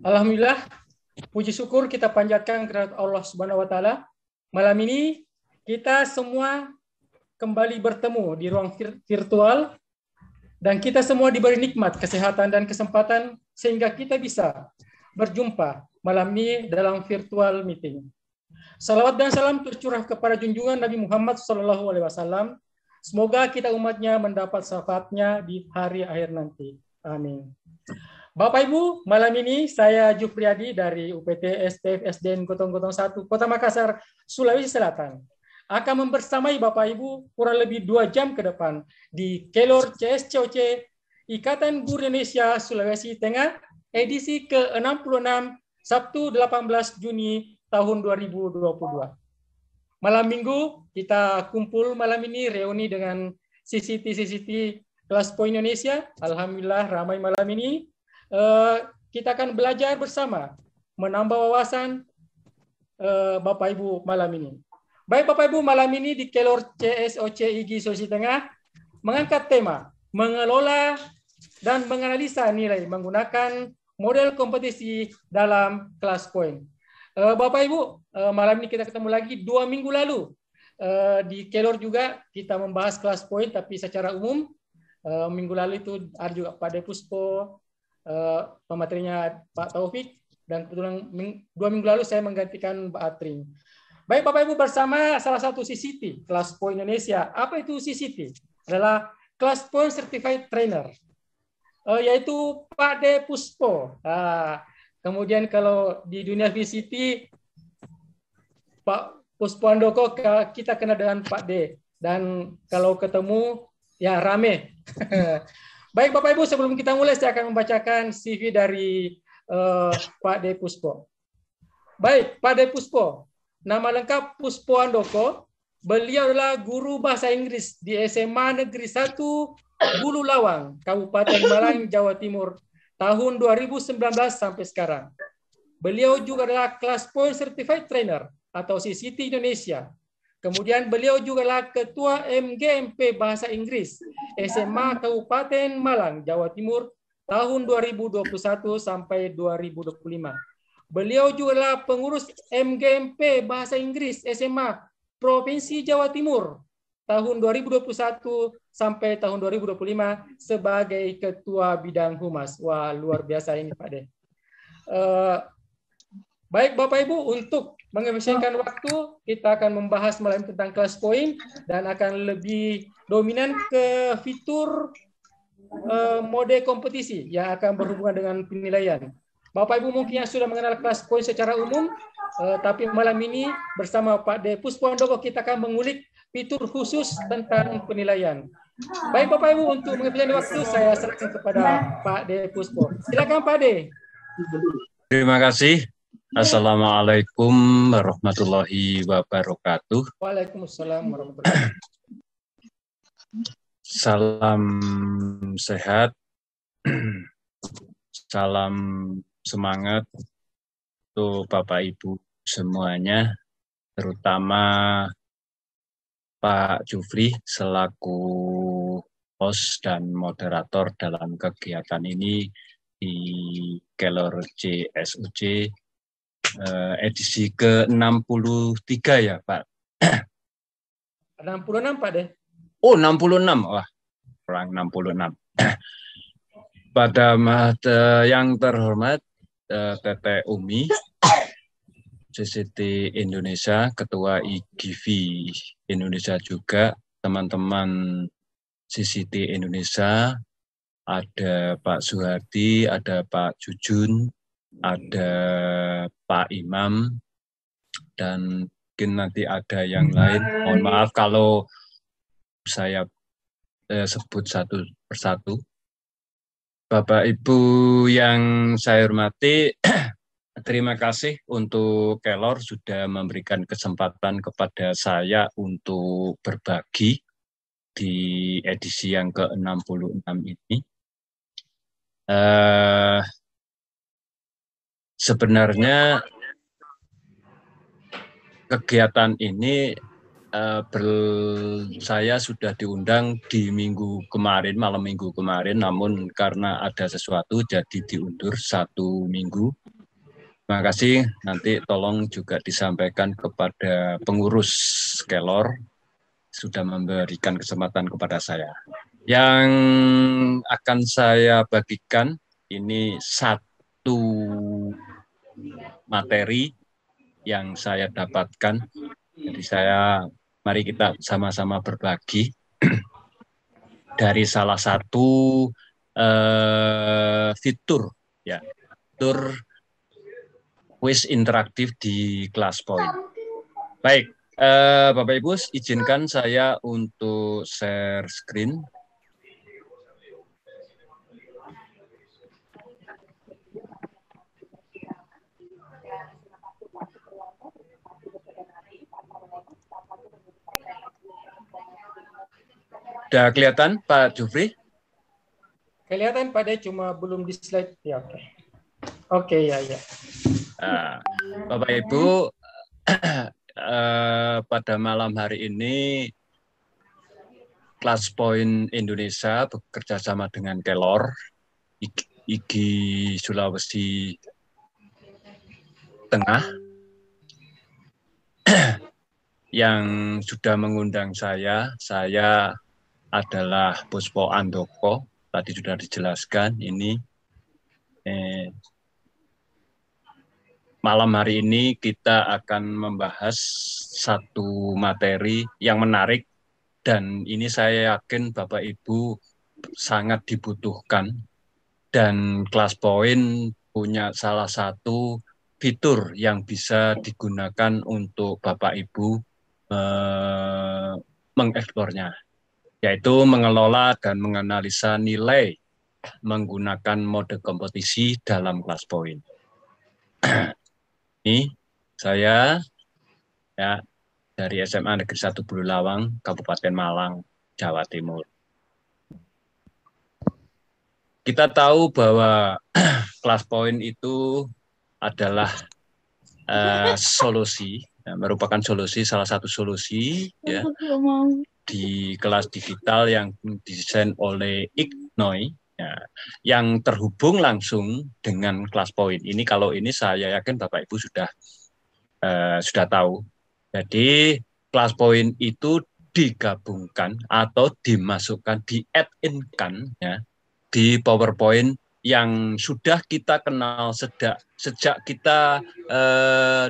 Alhamdulillah, puji syukur kita panjatkan kepada Allah Subhanahu wa taala. Malam ini kita semua kembali bertemu di ruang virtual dan kita semua diberi nikmat kesehatan dan kesempatan sehingga kita bisa berjumpa malam ini dalam virtual meeting. Salawat dan salam tercurah kepada junjungan Nabi Muhammad SAW. Semoga kita umatnya mendapat syafaatnya di hari akhir nanti. Amin. Bapak Ibu, malam ini saya Jufriyadi dari UPT STF SDN Gotong-Gotong 1 Kota Makassar, Sulawesi Selatan akan membersamai Bapak Ibu kurang lebih 2 jam ke depan di Kelor CSCOC Ikatan Guru Indonesia Sulawesi Tengah edisi ke-66 Sabtu 18 Juni tahun 2022. Malam Minggu kita kumpul malam ini reuni dengan CCT Kelas Poin Indonesia. Alhamdulillah ramai malam ini. Kita akan belajar bersama, menambah wawasan Bapak Ibu malam ini. Baik Bapak Ibu, malam ini di Kelor CSOC IGI Sulawesi Tengah mengangkat tema mengelola dan menganalisa nilai menggunakan model kompetisi dalam kelas poin. Bapak Ibu, malam ini kita ketemu lagi 2 minggu lalu. Di Kelor juga kita membahas kelas poin tapi secara umum. Minggu lalu itu ada juga Pak Depuspo, pematerinya Pak Taufik, dan kebetulan 2 minggu lalu saya menggantikan Mbak Atring. Baik Bapak Ibu, bersama salah satu CCT Kelas Poin Indonesia. Apa itu CCT? Adalah Kelas Poin Certified Trainer, yaitu Pak Depuspo. Kemudian kalau di dunia VCT Pak Puspo Andoko kita kenal dengan Pak D, dan kalau ketemu ya rame. Baik Bapak Ibu, sebelum kita mulai saya akan membacakan CV dari Pak D. Puspo. Baik, Pak D. Puspo, nama lengkap Puspo Andoko. Beliau adalah guru bahasa Inggris di SMA Negeri 1 Bulu Lawang, Kabupaten Malang, Jawa Timur, tahun 2019 sampai sekarang. Beliau juga adalah Kelas Poin Certified Trainer atau CCT Indonesia. Kemudian beliau juga adalah Ketua MGMP Bahasa Inggris SMA Kabupaten Malang, Jawa Timur tahun 2021 sampai 2025. Beliau juga adalah pengurus MGMP Bahasa Inggris SMA Provinsi Jawa Timur tahun 2021 sampai tahun 2025 sebagai Ketua Bidang Humas. Wah, luar biasa ini Pak De. Baik Bapak Ibu, untuk mengefisienkan waktu, kita akan membahas malam tentang kelas poin dan akan lebih dominan ke fitur mode kompetisi yang akan berhubungan dengan penilaian. Bapak Ibu mungkin yang sudah mengenal kelas poin secara umum, tapi malam ini bersama Pak D. Puspo Andoko kita akan mengulik fitur khusus tentang penilaian. Baik Bapak Ibu, untuk mengefisienkan waktu saya serahkan kepada Pak D. Puspo. Silakan Pak D. Terima kasih. Assalamualaikum warahmatullahi wabarakatuh. Waalaikumsalam warahmatullahi wabarakatuh. Salam sehat, salam semangat untuk Bapak Ibu semuanya, terutama Pak Jufri selaku host dan moderator dalam kegiatan ini di Kelor CSOC edisi ke-63 ya Pak? 66 Pak deh. Oh 66, wah kurang 66. Pada yang terhormat Teteh Umi, CCT Indonesia, Ketua IGV Indonesia juga, teman-teman CCT Indonesia, ada Pak Suhardi, ada Pak Jujun, ada Pak Imam, dan mungkin nanti ada yang lain. Mohon maaf kalau saya sebut satu persatu. Bapak Ibu yang saya hormati, terima kasih untuk Kelor sudah memberikan kesempatan kepada saya untuk berbagi di edisi yang ke-66 ini. Sebenarnya kegiatan ini saya sudah diundang di minggu kemarin, malam minggu kemarin, namun karena ada sesuatu jadi diundur 1 minggu. Terima kasih, nanti tolong juga disampaikan kepada pengurus Kelor, sudah memberikan kesempatan kepada saya. Yang akan saya bagikan ini satu materi yang saya dapatkan. Jadi mari kita sama-sama berbagi dari salah satu fitur kuis interaktif di ClassPoint. Baik, Bapak Ibu, izinkan saya untuk share screen. Sudah kelihatan Pak Jufri? Kelihatan Pak De, cuma belum di slide. Ya, oke. Oke, ya. Nah, Bapak Ibu, pada malam hari ini ClassPoint Indonesia bekerja sama dengan Kelor, IGI Sulawesi Tengah, yang sudah mengundang saya adalah Puspo Andoko, tadi sudah dijelaskan. Ini malam hari ini kita akan membahas satu materi yang menarik, dan ini saya yakin Bapak Ibu sangat dibutuhkan, dan ClassPoint punya salah satu fitur yang bisa digunakan untuk Bapak Ibu mengeksplornya, yaitu mengelola dan menganalisa nilai menggunakan mode kompetisi dalam ClassPoint. Ini saya dari SMA Negeri 1 Bulelawang, Kabupaten Malang, Jawa Timur. Kita tahu bahwa ClassPoint itu adalah merupakan salah satu solusi di kelas digital yang didesain oleh IGNOI, yang terhubung langsung dengan ClassPoint. Ini kalau ini saya yakin Bapak Ibu sudah tahu. Jadi ClassPoint itu digabungkan atau dimasukkan, di-add-in-kan di PowerPoint yang sudah kita kenal sejak kita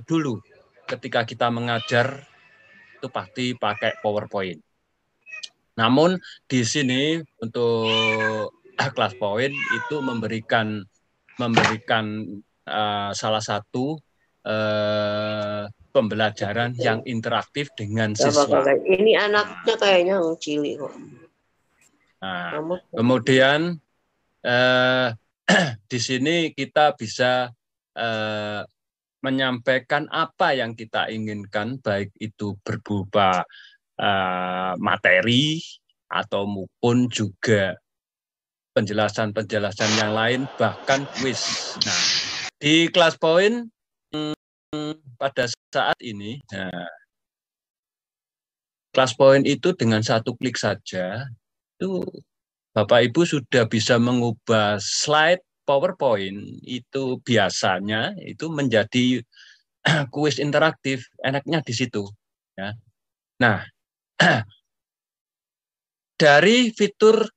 dulu ketika kita mengajar itu pasti pakai PowerPoint. Namun di sini untuk ClassPoint itu memberikan salah satu pembelajaran yang interaktif dengan siswa. Ini anaknya kayaknya cilik kok. Nah, kemudian di sini kita bisa menyampaikan apa yang kita inginkan, baik itu berupa materi atau maupun juga penjelasan-penjelasan yang lain, bahkan kuis. Nah, di ClassPoint pada saat ini, ClassPoint itu dengan satu klik saja, itu Bapak Ibu sudah bisa mengubah slide PowerPoint itu biasanya itu menjadi kuis interaktif. Enaknya di situ. Ya. Nah, dari fitur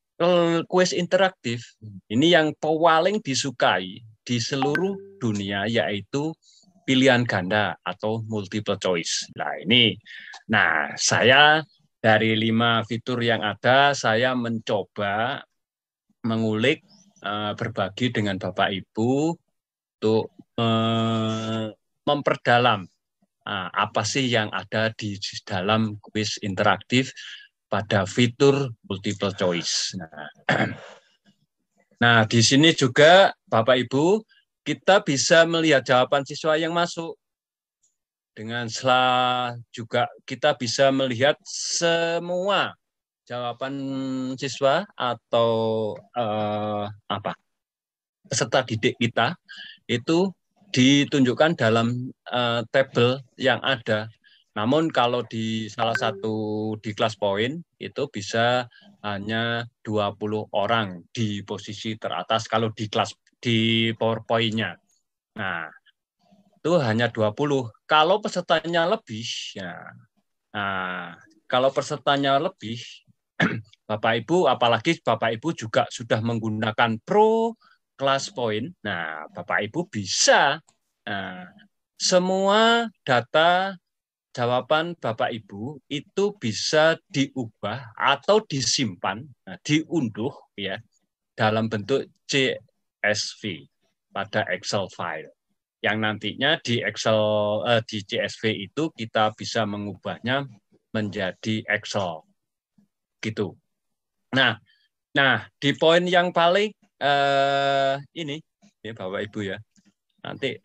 kuis interaktif, ini yang paling disukai di seluruh dunia, yaitu pilihan ganda atau multiple choice. Nah, saya dari 5 fitur yang ada, saya mencoba mengulik, berbagi dengan Bapak Ibu untuk memperdalam apa sih yang ada di dalam kuis interaktif pada fitur multiple choice. Nah, di sini juga Bapak Ibu, kita bisa melihat jawaban siswa yang masuk. Dengan juga kita bisa melihat semua jawaban siswa atau peserta didik kita itu ditunjukkan dalam tabel yang ada Namun kalau di salah satu di kelas poin itu bisa hanya 20 orang di posisi teratas kalau di kelas di PowerPoint-nya. Nah, itu hanya 20. Kalau pesertanya lebih, ya. Nah, kalau pesertanya lebih, Bapak Ibu, apalagi Bapak Ibu juga sudah menggunakan Pro Class Point. Nah, Bapak Ibu bisa semua data jawaban Bapak Ibu itu bisa diubah atau disimpan, diunduh ya dalam bentuk CSV pada Excel file. Yang nantinya di di CSV itu kita bisa mengubahnya menjadi Excel gitu. Nah, di poin yang paling ini Bapak Ibu ya. Nanti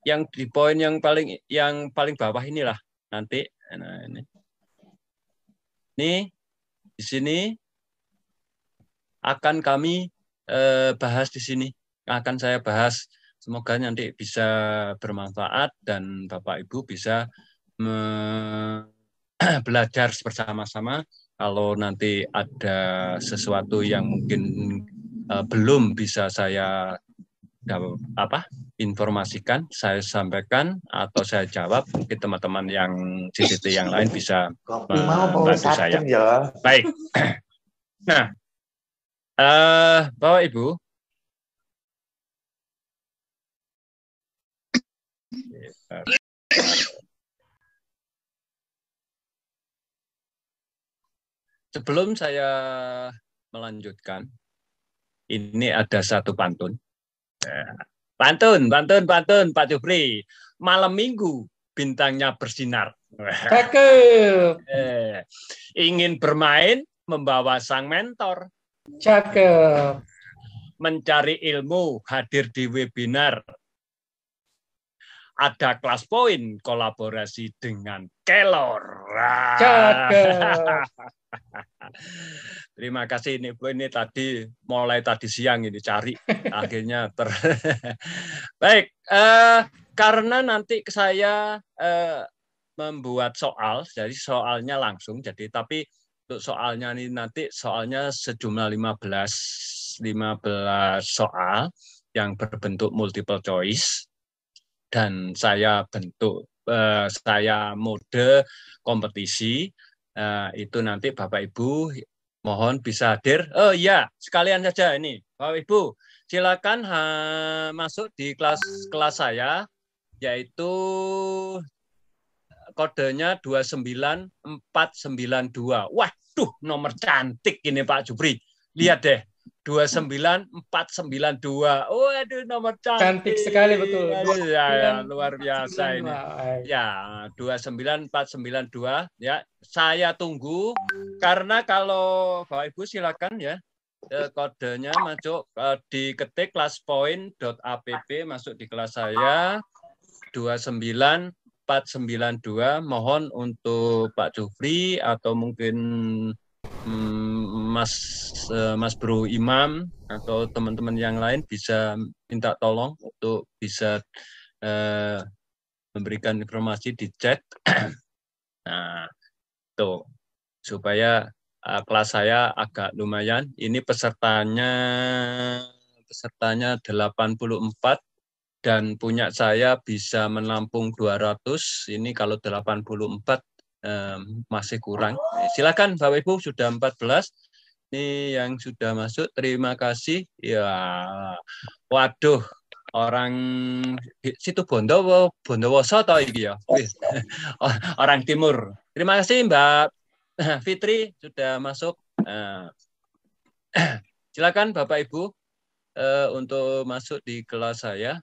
yang di poin yang paling bawah inilah nanti. Nah, ini di sini akan kami bahas di sini. Akan saya bahas. Semoga nanti bisa bermanfaat dan Bapak Ibu bisa belajar bersama-sama. Kalau nanti ada sesuatu yang mungkin belum bisa saya informasikan, saya sampaikan atau saya jawab, mungkin teman-teman yang CCT yang lain bisa membantu saya. Baik. Nah, Bapak Ibu, sebelum saya melanjutkan, ini ada satu pantun. Pantun, Pak Jufri. Malam Minggu bintangnya bersinar. Cakep. Ingin bermain membawa sang mentor. Cakep. Mencari ilmu hadir di webinar. Ada kelas poin kolaborasi dengan Kelor. Cakep. Terima kasih ini tadi mulai tadi siang ini cari akhirnya Baik, karena nanti saya membuat soal, jadi soalnya langsung tapi untuk soalnya ini nanti soalnya sejumlah 15 soal yang berbentuk multiple choice dan saya mode kompetisi. Itu nanti Bapak Ibu mohon bisa hadir. Oh iya, sekalian saja ini Bapak Ibu silakan masuk di kelas saya, yaitu kodenya 29492. Waduh, nomor cantik ini Pak Jupri. Lihat deh, 29492. Waduh, nomor cantik. Cantik sekali betul. Ya, luar biasa ini. Ya, 29492 ya. Saya tunggu karena kalau Bapak Ibu silakan ya. Kodenya masuk diketik classpoint.app masuk di kelas saya 29492. Mohon untuk Pak Jufri atau mungkin Mas Bro Imam atau teman-teman yang lain bisa minta tolong untuk bisa memberikan informasi di chat. Nah, tuh supaya kelas saya agak lumayan. Ini pesertanya 84 dan punya saya bisa menampung 200. Ini kalau 84 masih kurang. Silakan Bapak Ibu sudah 14. Ini yang sudah masuk. Terima kasih. Ya, waduh, orang situ Bondowoso atau iki ya. Orang timur. Terima kasih Mbak Fitri sudah masuk. Silakan Bapak Ibu untuk masuk di kelas saya.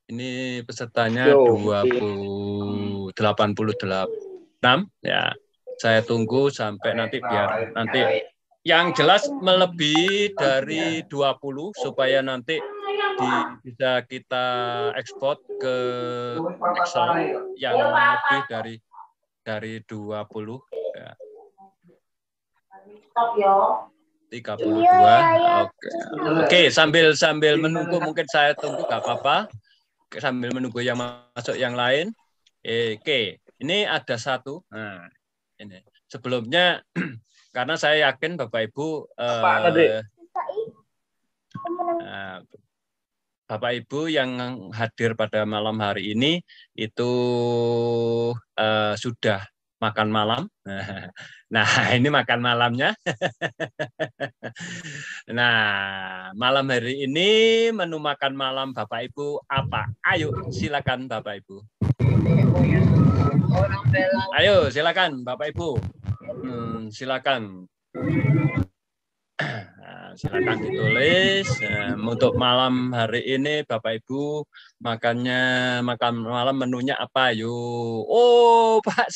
Ini pesertanya 86 ya. Saya tunggu sampai nanti biar nanti yang jelas melebihi dari 20 supaya nanti bisa kita ekspor ke Excel yang lebih dari 20 ya. 32. Oke, sambil menunggu mungkin saya tunggu nggak apa-apa. Sambil menunggu yang masuk yang lain. Oke. Ini ada satu. Nah, ini sebelumnya karena saya yakin Bapak Ibu Bapak Ibu yang hadir pada malam hari ini itu sudah makan malam. Nah, ini makan malamnya. Nah, malam hari ini menu makan malam Bapak Ibu apa? Ayo, silakan Bapak Ibu. Ayo, silakan Bapak Ibu. Silakan. Nah, silakan ditulis. Untuk malam hari ini Bapak Ibu makan malam menunya apa? Yuk. Oh, Pak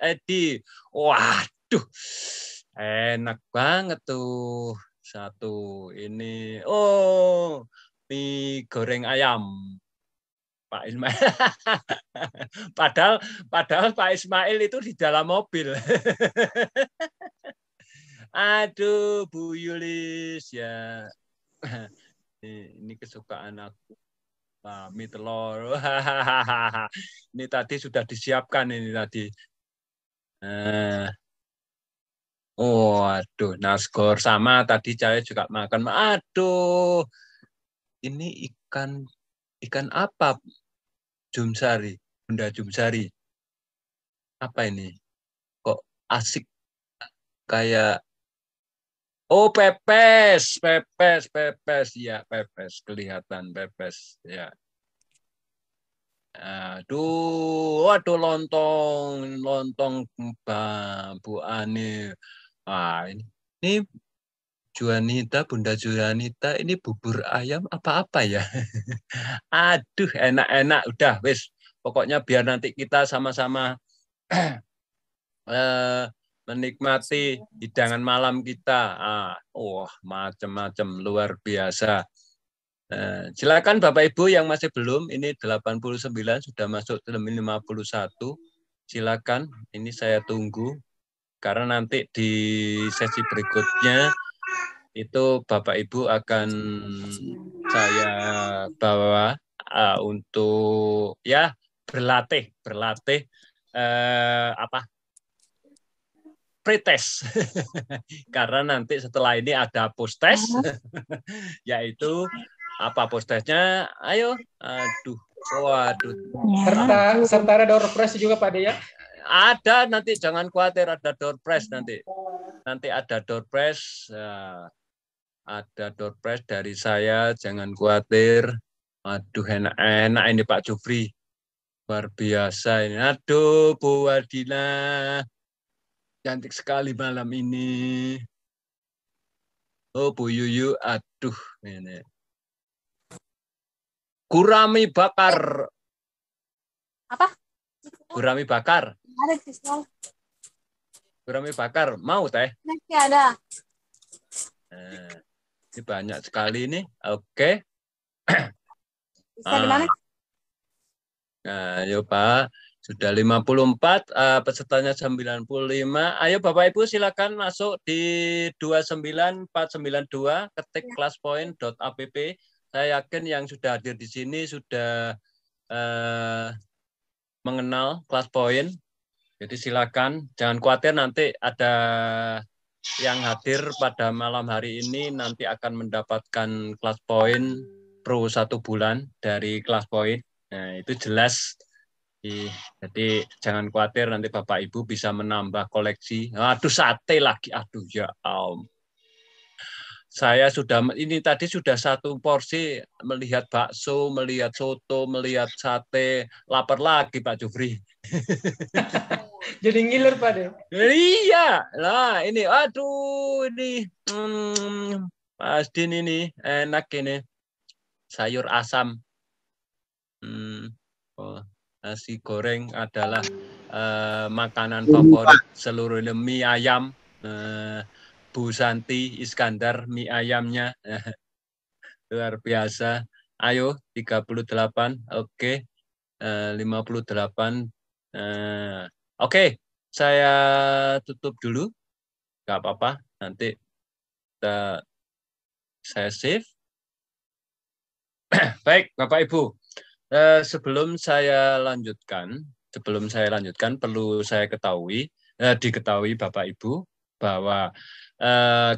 Edi. Waduh. Enak banget tuh. Satu ini. Oh, mie goreng ayam. Pak Ismail. padahal Pak Ismail itu di dalam mobil. Aduh, Bu Yulis ya. Ini kesukaan aku. Mie telur. Ini tadi sudah disiapkan ini tadi. Oh, aduh, nasgor sama tadi saya juga makan. Aduh, ini ikan apa? Jumsari, Bunda Jumsari. Apa ini? Kok asik kayak oh, pepes, ya, pepes, kelihatan pepes, ya. Aduh, lontong Bu Ani. Ini Juanita, Bunda Juanita, ini bubur ayam apa-apa ya? Aduh, enak-enak, udah, wis. Pokoknya biar nanti kita sama-sama menikmati hidangan malam kita. Macam-macam luar biasa. Silakan Bapak Ibu yang masih belum, ini 89 sudah masuk 51. Silakan, ini saya tunggu karena nanti di sesi berikutnya itu Bapak Ibu akan saya bawa untuk ya berlatih pretest. Karena nanti setelah ini ada post-test, yaitu apa post-testnya? Ayo, waduh. Serta ada door prize juga Pak De ya? Ada nanti, jangan khawatir, ada door prize nanti. Nanti ada door prize, ada door prize dari saya, jangan khawatir. Aduh, enak-enak ini Pak Jufri. Luar biasa ini. Aduh, Bu Wadina. Cantik sekali malam ini. Oh, Bu Yuyu, aduh. Ini. Gurami bakar. Apa? Gurami bakar. Ada pistol. Gurami bakar. Mau teh? Nanti ada. Ini banyak sekali ini. Oke. Bisa di mana? Nah, ayo Pak. Sudah 54, pesertanya 95. Ayo Bapak Ibu silakan masuk di 29492, ketik classpoint.app. Saya yakin yang sudah hadir di sini sudah mengenal Classpoint. Jadi silakan, jangan khawatir nanti ada yang hadir pada malam hari ini nanti akan mendapatkan Classpoint Pro 1 bulan dari Classpoint. Nah, itu jelas. Jadi jangan khawatir nanti Bapak Ibu bisa menambah koleksi. Aduh, sate lagi. Aduh ya saya sudah ini tadi sudah satu porsi, melihat bakso, melihat soto, melihat sate, lapar lagi Pak Jufri. Jadi ngiler Pak De. Iya. Nah, ini aduh ini Mas Din ini enak ini. Sayur asam. Nasi goreng adalah makanan favorit seluruh mie ayam. Bu Santi Iskandar mie ayamnya. Luar biasa. Ayo 38. Oke. 58. Oke. Saya tutup dulu. Enggak apa-apa. Nanti saya save. Baik, Bapak Ibu. Sebelum saya lanjutkan, sebelum saya lanjutkan perlu saya diketahui Bapak Ibu bahwa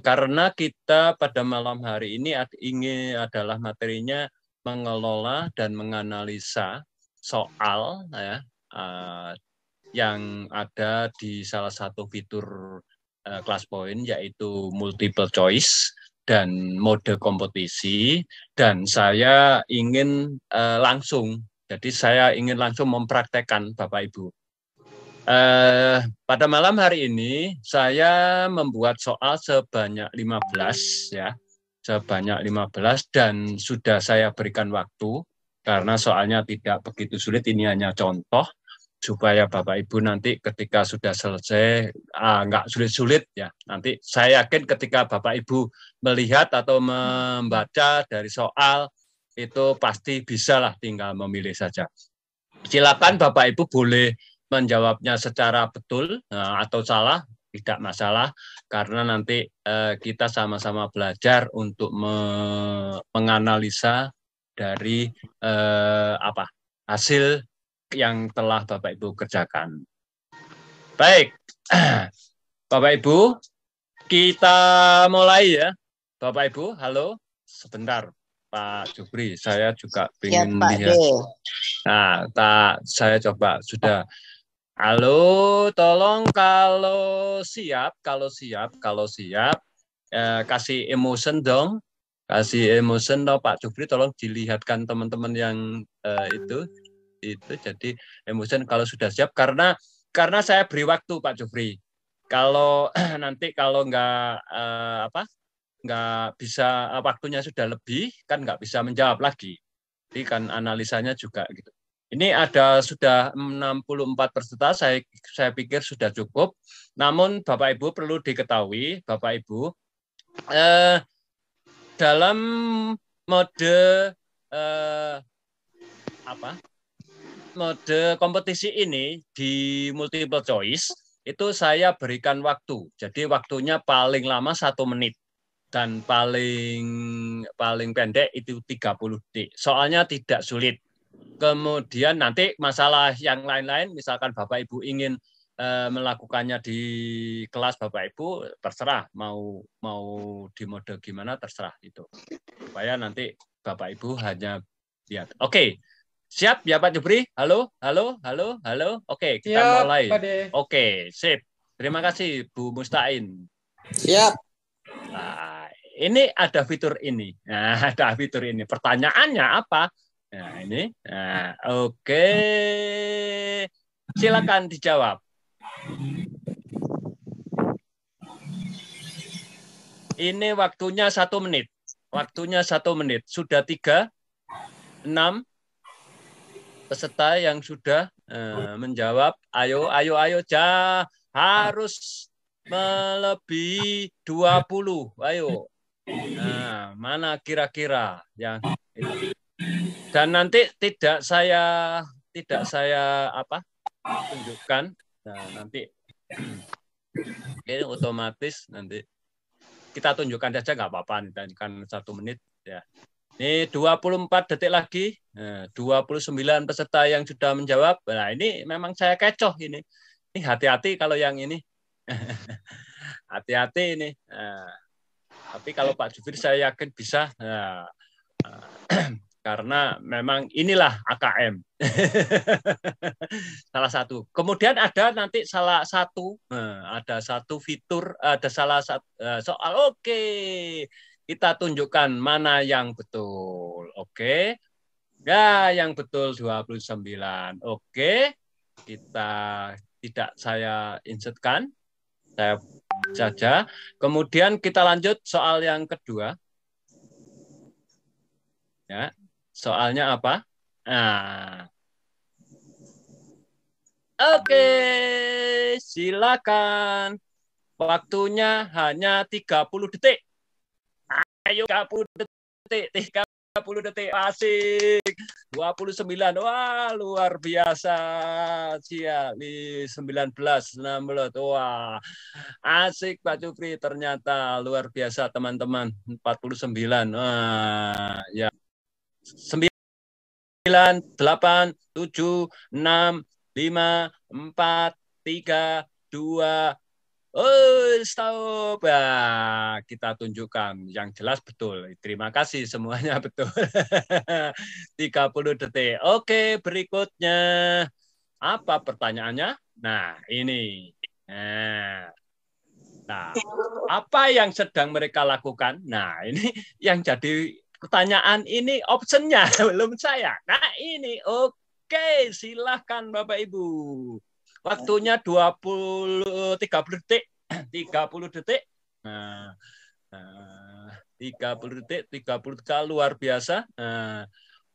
karena kita pada malam hari ini ingin adalah materinya mengelola dan menganalisa soal ya yang ada di salah satu fitur kelas poin yaitu multiple choice dan mode kompetisi, dan saya ingin saya ingin langsung mempraktekkan Bapak Ibu. Pada malam hari ini saya membuat soal sebanyak 15 ya. Sebanyak 15 dan sudah saya berikan waktu karena soalnya tidak begitu sulit, ini hanya contoh supaya Bapak Ibu nanti ketika sudah selesai nggak sulit-sulit ya. Nanti saya yakin ketika Bapak Ibu melihat atau membaca dari soal itu pasti bisalah tinggal memilih saja. Silakan Bapak Ibu boleh menjawabnya secara betul atau salah, tidak masalah karena nanti kita sama-sama belajar untuk menganalisa dari hasil yang telah Bapak Ibu kerjakan. Baik, Bapak Ibu, kita mulai ya. Bapak Ibu, halo, sebentar Pak Jupri, saya juga ingin lihat. Nah, saya coba sudah. Halo, tolong kalau siap, kasih emotion dong. Kasih emotion dong Pak Jupri, tolong dilihatkan teman-teman yang itu jadi emotion kalau sudah siap karena saya beri waktu Pak Jufri. Kalau nanti kalau nggak bisa waktunya sudah lebih kan nggak bisa menjawab lagi. Jadi kan analisanya juga gitu. Ini ada sudah 64 peserta, saya pikir sudah cukup. Namun Bapak Ibu perlu diketahui Bapak Ibu dalam mode mode kompetisi ini di multiple choice itu saya berikan waktu. Jadi waktunya paling lama 1 menit dan paling pendek itu 30 detik. Soalnya tidak sulit. Kemudian nanti masalah yang lain-lain, misalkan Bapak Ibu ingin melakukannya di kelas Bapak Ibu, terserah mau di mode gimana terserah itu. Supaya nanti Bapak Ibu hanya lihat. Oke. Siap ya Pak Jupri? Halo. Oke, kita Siap, mulai. Pak De. Oke, sip. Terima kasih Bu Mustain. Siap. Nah, ini ada fitur ini. Nah, ada fitur ini. Pertanyaannya apa? Nah, ini. Nah, oke. Silakan dijawab. Ini waktunya 1 menit. Waktunya 1 menit. Sudah 3, 6 peserta yang sudah menjawab. Ayo. Harus melebihi 20. Ayo. Nah, mana kira-kira yang itu. Dan nanti tidak saya tunjukkan. Nah, nanti ini otomatis nanti kita tunjukkan saja nggak apa-apa, kan 1 menit ya. Ini 24 detik lagi, 29 peserta yang sudah menjawab. Nah, ini memang saya kecoh ini. Ini hati-hati kalau yang ini. Hati-hati ini. Nah, tapi kalau Pak Jufri saya yakin bisa. Nah, karena memang inilah AKM. Salah satu. Kemudian ada nanti ada satu fitur, ada salah satu soal. Oke. Kita tunjukkan mana yang betul. Oke. Ya, yang betul 29. Oke. Saya insertkan. Saya saja. Kemudian kita lanjut soal yang kedua. Ya. Soalnya apa? Nah. Oke, silakan. Waktunya hanya 30 detik. Ayo 30 detik, asik. 29, wah luar biasa. Siap, 19, 16, wah. Asik Pak Jufri, ternyata luar biasa teman-teman. 49, wah ya. 9, 8, 7, 6, 5, 4, 3, 2, oh, stop. Nah, kita tunjukkan yang jelas betul. Terima kasih semuanya betul. 30 detik. Oke, berikutnya. Apa pertanyaannya? Nah, ini. Nah, apa yang sedang mereka lakukan? Nah, ini yang jadi pertanyaan ini optionnya belum saya. Nah, ini oke, silahkan Bapak Ibu. Waktunya 30 detik. 30 detik. Nah, 30 detik, 30 detik luar biasa. Nah,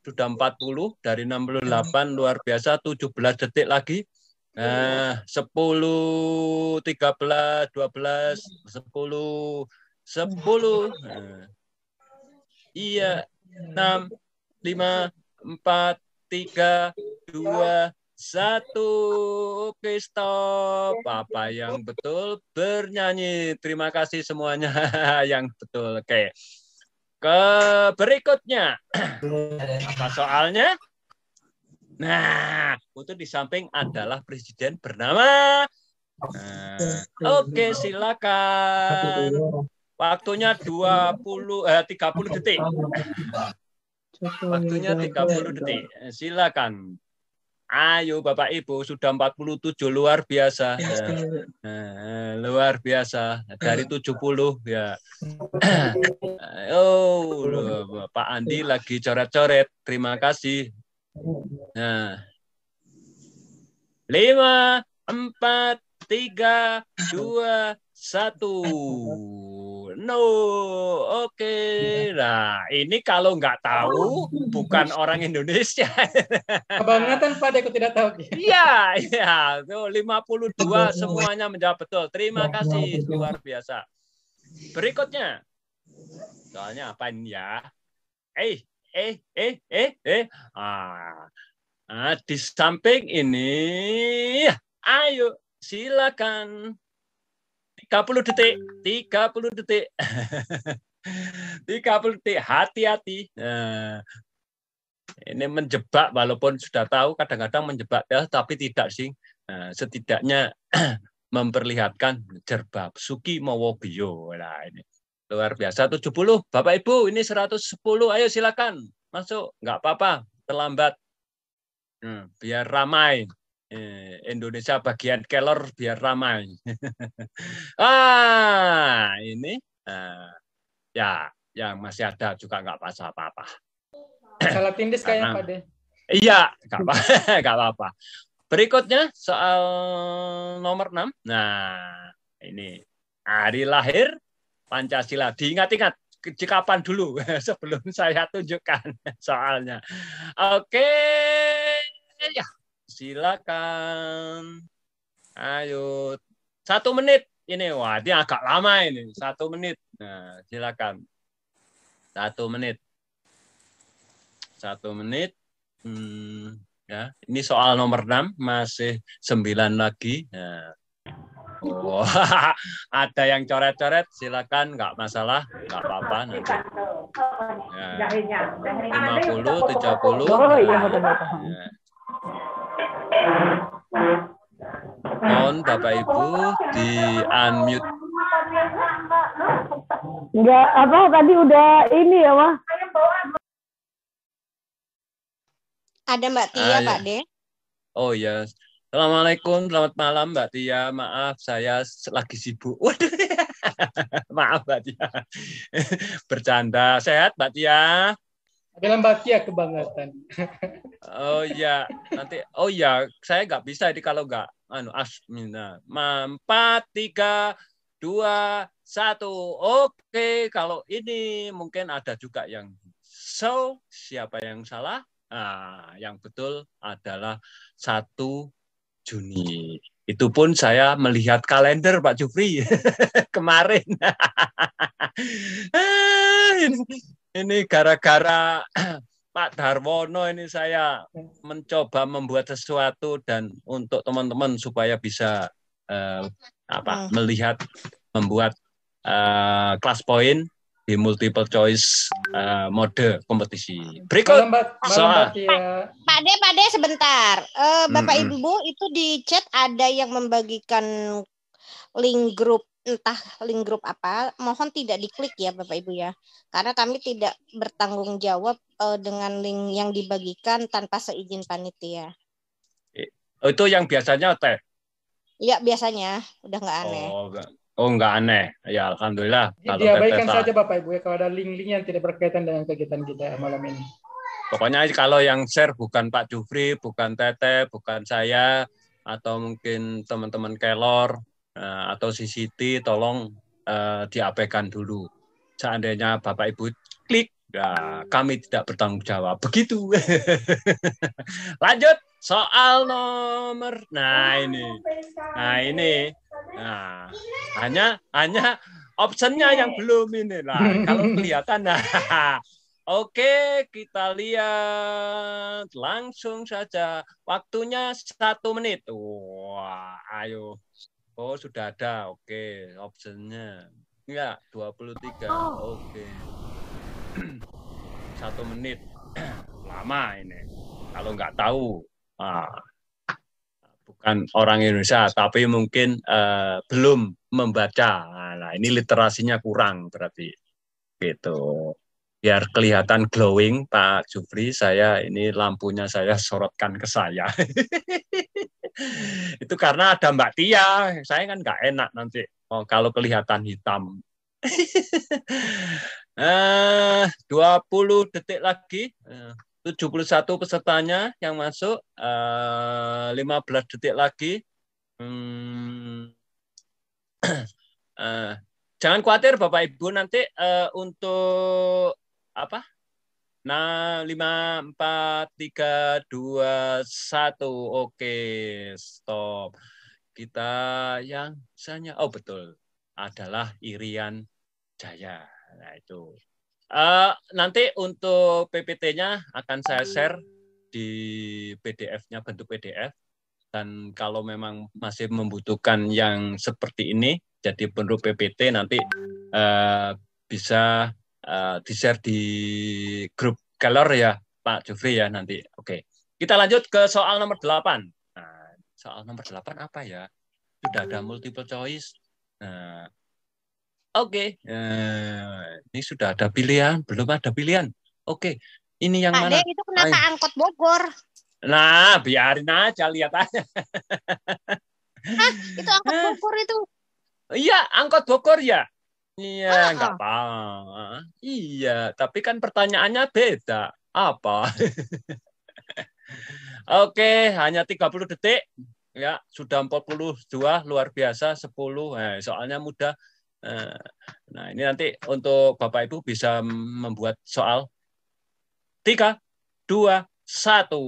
sudah 40 dari 68 luar biasa, 17 detik lagi. 10, 13, 12, 10, 10. Iya, 6, 5, 4, 3, 2, 1. Oke, stop. Apa yang betul bernyanyi. Terima kasih semuanya yang betul. Oke. Ke berikutnya. Apa soalnya? Nah, itu di samping adalah presiden bernama. Oke, silakan. Waktunya 30 detik. Waktunya 30 detik. Silakan. Ayo Bapak Ibu, sudah 47 luar biasa. Luar biasa. Dari 70 ya. Oh, Pak Andi lagi coret-coret. Terima kasih. Nah. 5, 4, 3, 2, 1. No, oke. Nah, ini kalau nggak tahu, bukan orang Indonesia. Kebangetan Pak, aku tidak tahu. Iya, iya. Tuh, 52 semuanya menjawab betul. Terima kasih, luar biasa. Berikutnya. Soalnya apa ini ya? Di samping ini, ayo silakan. 30 detik, 30 detik. 30 detik, hati-hati. Ini menjebak, walaupun sudah tahu kadang-kadang menjebak ya, tapi tidak sih. Setidaknya memperlihatkan jerbab Suki Mowobio. Nah, ini luar biasa. 70, Bapak Ibu, ini 110. Ayo silakan masuk, nggak apa-apa, terlambat. Biar ramai. Indonesia bagian kelor biar ramai. Ini ya yang masih ada juga nggak apa-apa. Salah tindis kayaknya Pak De. Iya, nggak apa-apa. Berikutnya soal nomor 6. Nah, ini hari lahir Pancasila. Diingat-ingat kapan dulu sebelum saya tunjukkan soalnya. Oke, ya. Silakan. Ayo. 1 menit. Ini, wah, ini agak lama ini. 1 menit. Nah, silakan. 1 menit. 1 menit. Ya, ini soal nomor 6. Masih 9 lagi. Nah. Oh, ada yang coret-coret. Silakan. Nggak masalah. Nggak apa-apa nanti. Ya. 50, 70. Oh, iya, betul-betul. Ya. Mohon Bapak Ibu di unmute. Enggak, apa tadi udah ini ya, Mah? Ada Mbak Tia, Pak De. Oh ya. Assalamualaikum, selamat malam Mbak Tia. Maaf, saya lagi sibuk. Waduh. Maaf Mbak Tia. Bercanda. Sehat Mbak Tia? Dalam Mbak Tia kebangetan. Oh ya, nanti. Oh ya, saya nggak bisa ini kalau nggak. Asmina. 4, 3, 2, 1. Oke, kalau ini mungkin ada juga yang siapa yang salah? Yang betul adalah 1 Juni. Itu pun saya melihat kalender Pak Jufri kemarin. Ini gara-gara Pak Darwono ini saya mencoba membuat sesuatu dan untuk teman-teman supaya bisa melihat membuat kelas poin di multiple choice mode kompetisi. Malam Berikut Mbak soal. Tia. Pak De sebentar. Bapak Mm-mm. Ibu itu di chat ada yang membagikan link grup, entah link grup apa, mohon tidak diklik ya Bapak Ibu ya. Karena kami tidak bertanggung jawab dengan link yang dibagikan tanpa seizin panitia. Itu yang biasanya teh. Iya biasanya, udah nggak aneh. Nggak aneh. Ya alhamdulillah. Kalau Diabaikan teteh saja Bapak Ibu ya kalau ada link-link yang tidak berkaitan dengan kegiatan kita malam ini. Pokoknya kalau yang share bukan Pak Jufri, bukan Teteh, bukan saya, atau mungkin teman-teman Kelor atau si Siti, tolong diabaikan dulu. Seandainya Bapak Ibu klik, ya, kami tidak bertanggung jawab. Begitu. Lanjut soal nomor. Nah ini. Nah, hanya optionnya yang belum ini. Nah, kalau kelihatan, nah. Oke, kita lihat langsung saja. Waktunya 1 menit. Wah, ayo. Oh, sudah ada. Oke, optionnya. Enggak, 23. Oke. 1 menit. Lama ini. Kalau nggak tahu. Bukan orang Indonesia, tapi mungkin belum membaca. Nah, ini literasinya kurang berarti. Gitu. Biar kelihatan glowing Pak Jufri, saya ini lampunya saya sorotkan ke saya. Itu karena ada Mbak Tia, saya kan nggak enak nanti kalau kelihatan hitam. 20 detik lagi, 71 pesertanya yang masuk, 15 detik lagi. Jangan khawatir Bapak Ibu, nanti untuk apa? Nah, 5, 4, 3, 2, 1. Oke, stop. Kita yang misalnya, oh betul, adalah Irian Jaya. Nah, itu. Nanti untuk PPT-nya akan saya share di PDF-nya, bentuk PDF. Dan kalau memang masih membutuhkan yang seperti ini, jadi bentuk PPT, nanti bisa di-share di grup Kelor ya, Pak Jufri ya nanti. Oke. Kita lanjut ke soal nomor 8. Nah, soal nomor 8 apa ya? Sudah ada multiple choice. Nah, oke. Ini sudah ada pilihan, belum ada pilihan. Oke. Ini yang Pak mana? De, itu kenapa angkot Bogor? Nah, biarin aja, lihat aja. Hah, itu angkot Bogor itu. Iya, angkot Bogor ya. Iya, nggak apa. Iya, tapi kan pertanyaannya beda. Apa? Oke, hanya 30 detik. Ya, sudah 42, luar biasa, 10. Soalnya mudah. Nah, ini nanti untuk Bapak Ibu bisa membuat soal 3, 2, 1.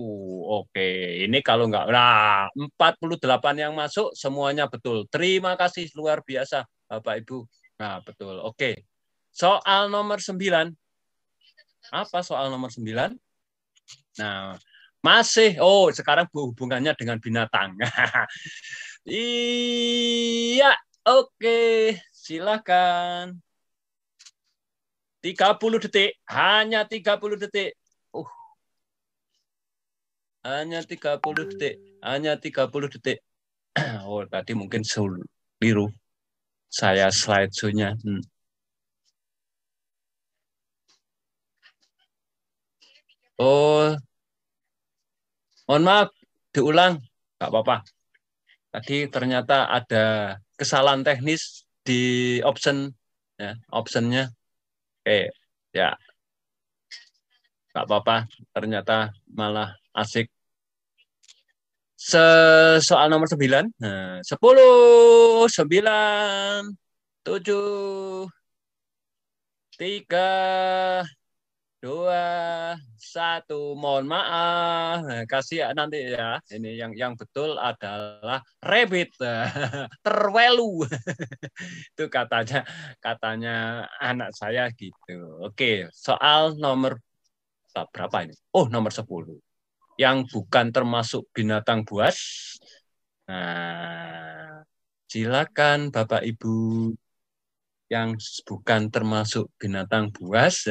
Oke, ini kalau nggak. Nah, 48 yang masuk, semuanya betul. Terima kasih, luar biasa Bapak Ibu. Nah, betul. Oke. Soal nomor 9. Apa soal nomor 9? Nah, masih. Oh, sekarang hubungannya dengan binatang. Iya, oke. Silakan. 30 detik. Hanya 30 detik. Hanya 30 detik. Hanya 30 detik. Oh, tadi mungkin keliru. Saya slideshow-nya. Oh, mohon maaf, diulang. Nggak apa-apa. Tadi ternyata ada kesalahan teknis di option, ya, optionnya. Oke, ya. Nggak apa-apa, ternyata malah asik. Soal nomor 9. Nah, 10, 9, 7, 3, 2, 1. Mohon maaf. Nah, kasih nanti ya. Ini yang betul adalah rabbit. Terwelu. Itu katanya anak saya gitu. Oke, soal nomor berapa ini? Oh, nomor 10. Yang bukan termasuk binatang buas. Nah, silakan Bapak Ibu. yang bukan termasuk binatang buas.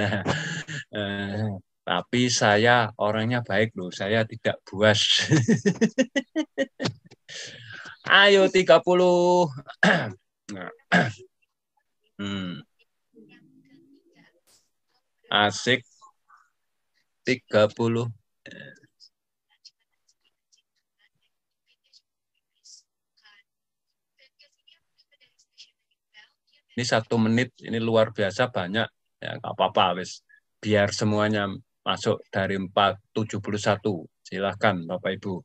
Tapi saya orangnya baik loh, saya tidak buas. Ayo 30. Asik 30. Ini 1 menit, ini luar biasa banyak. Ya nggak apa-apa, wis. Biar semuanya masuk dari 471. Silahkan Bapak Ibu.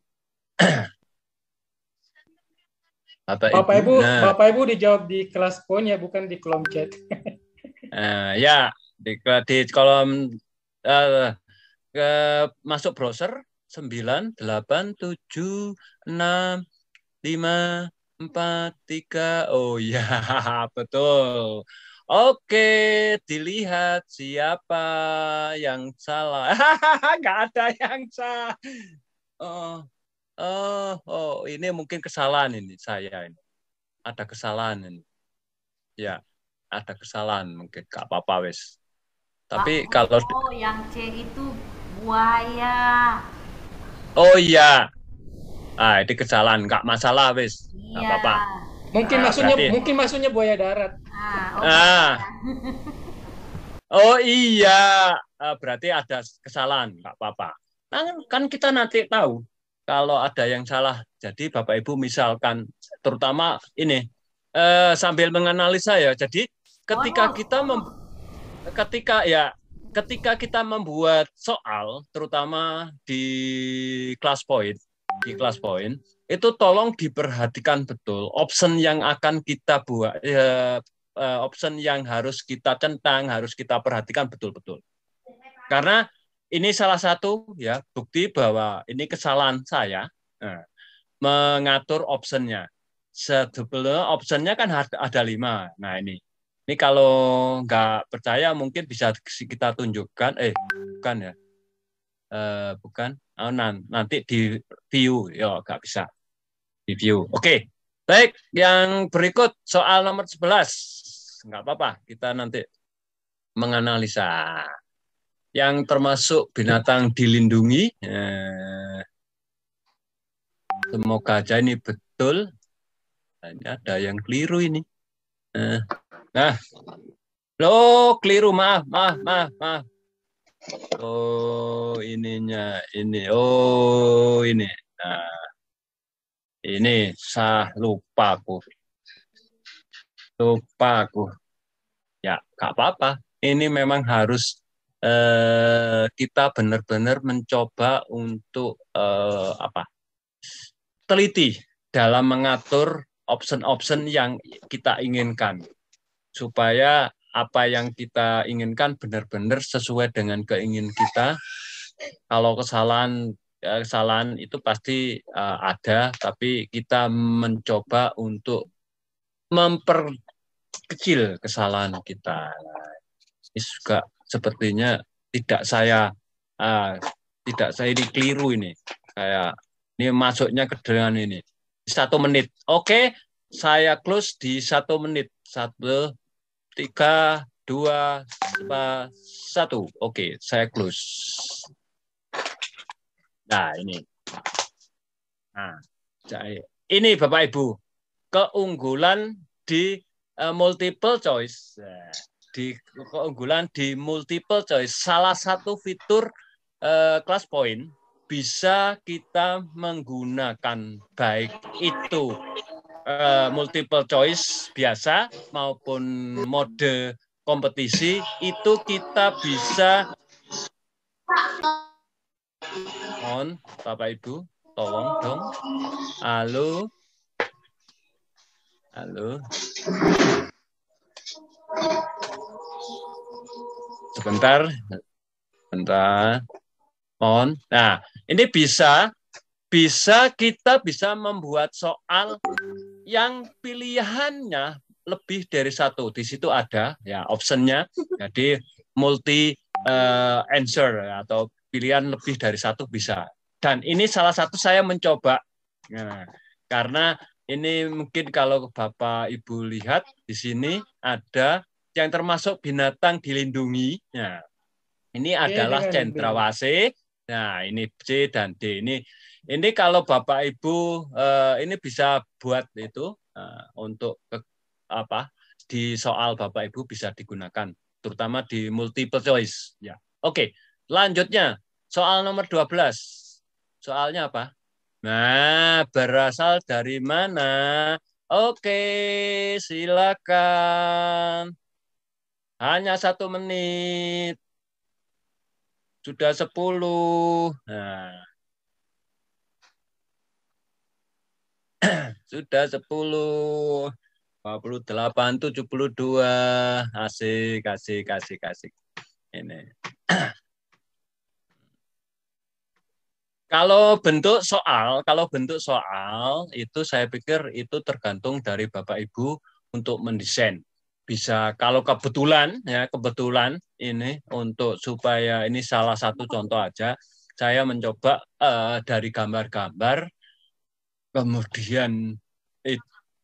Bapak Ibu dijawab di kelas poin ya, bukan di kolom chat. Ya, di kolom masuk browser 9, 8, 7, 6, 5, 4, 3. Oh ya, betul. Oke, dilihat siapa yang salah. Nggak ada yang salah. Ini mungkin kesalahan ini saya ini. Ada kesalahan ini. Ya, ada kesalahan mungkin. Nggak apa-apa, wes. Tapi kalau yang C itu buaya. Oh iya. Ini kesalahan, nggak masalah, wes. Nggak apa-apa. Mungkin maksudnya buaya darat. Oh iya, berarti ada kesalahan, nggak apa-apa. Kan kita nanti tahu kalau ada yang salah. Jadi Bapak Ibu misalkan, terutama ini sambil menganalisa ya. Jadi ketika kita membuat soal, terutama di kelas point, itu tolong diperhatikan betul option yang akan kita buat, option yang harus kita centang, harus kita perhatikan betul-betul. Karena ini salah satu ya bukti bahwa ini kesalahan saya mengatur optionnya. Sebelumnya optionnya kan ada 5. Nah ini kalau nggak percaya mungkin bisa kita tunjukkan. Bukan ya. Bukan. Nanti di view, ya nggak bisa di view. Oke, baik. Yang berikut soal nomor 11. Nggak apa-apa, kita nanti menganalisa. Yang termasuk binatang dilindungi. Semoga aja ini betul. Ini ada yang keliru ini. Keliru, maaf. Oh, ininya ini. Oh, ini. Nah, ini lupa aku. Ya, nggak apa-apa. Ini memang harus kita benar-benar mencoba untuk teliti dalam mengatur option-option yang kita inginkan. Supaya apa yang kita inginkan benar-benar sesuai dengan keinginan kita. Kalau kesalahan itu pasti ada, tapi kita mencoba untuk memperkecil kesalahan kita. Ini juga sepertinya tidak saya ini keliru ini. Ini masuknya ke dengan ini 1 menit. Oke, saya close di 1 menit. 1, 3, 2, 1. Oke, saya close. Nah, ini. Ini Bapak Ibu, keunggulan di multiple choice. Keunggulan di multiple choice. Salah satu fitur kelas point bisa kita menggunakan baik itu multiple choice biasa maupun mode kompetisi, itu kita bisa Bapak Ibu tolong dong. Halo sebentar mohon. Nah, ini kita bisa membuat soal yang pilihannya lebih dari 1. Di situ ada ya optionnya. Jadi multi answer atau pilihan lebih dari 1 bisa. Dan ini salah satu saya mencoba. Nah, karena ini mungkin kalau Bapak Ibu lihat di sini ada yang termasuk binatang dilindungi. Nah, ini adalah dengan B. cendrawasih. Nah, ini C dan D. Ini kalau Bapak Ibu ini bisa buat itu untuk apa di soal Bapak Ibu bisa digunakan, terutama di multiple choice. Ya, oke. Lanjutnya soal nomor 12. Soalnya apa? Nah, berasal dari mana? Oke, silakan. Hanya 1 menit. Sudah 10. Nah, sudah 10. 28, 72. Asik, asik, asik, asik. Ini. Kalau bentuk soal itu saya pikir itu tergantung dari Bapak Ibu untuk mendesain. Bisa kalau kebetulan ini untuk supaya ini salah satu contoh aja, saya mencoba dari gambar-gambar, kemudian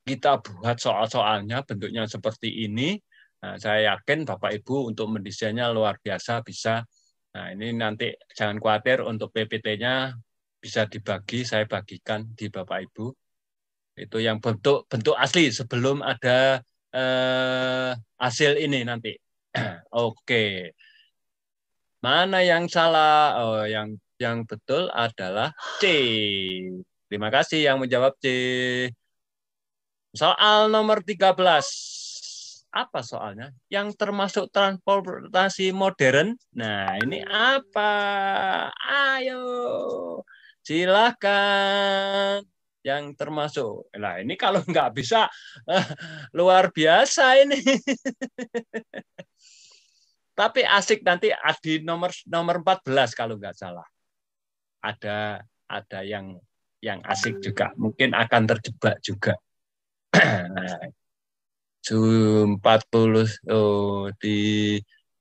kita buat soal-soalnya bentuknya seperti ini. Nah, saya yakin Bapak Ibu untuk mendesainnya luar biasa bisa. Nah, ini nanti jangan khawatir untuk PPT-nya bisa dibagi, saya bagikan di Bapak Ibu. Itu yang bentuk asli sebelum ada hasil ini nanti. Oke. Mana yang salah? Oh, yang betul adalah C. Terima kasih yang menjawab C. Soal nomor 13. Apa soalnya? Yang termasuk transportasi modern. Nah, ini apa? Ayo, silahkan. Yang termasuk. Nah, ini kalau nggak bisa, luar biasa ini. Tapi asik nanti di nomor 14 kalau nggak salah. Ada yang asik juga. Mungkin akan terjebak juga. Nah, 40 di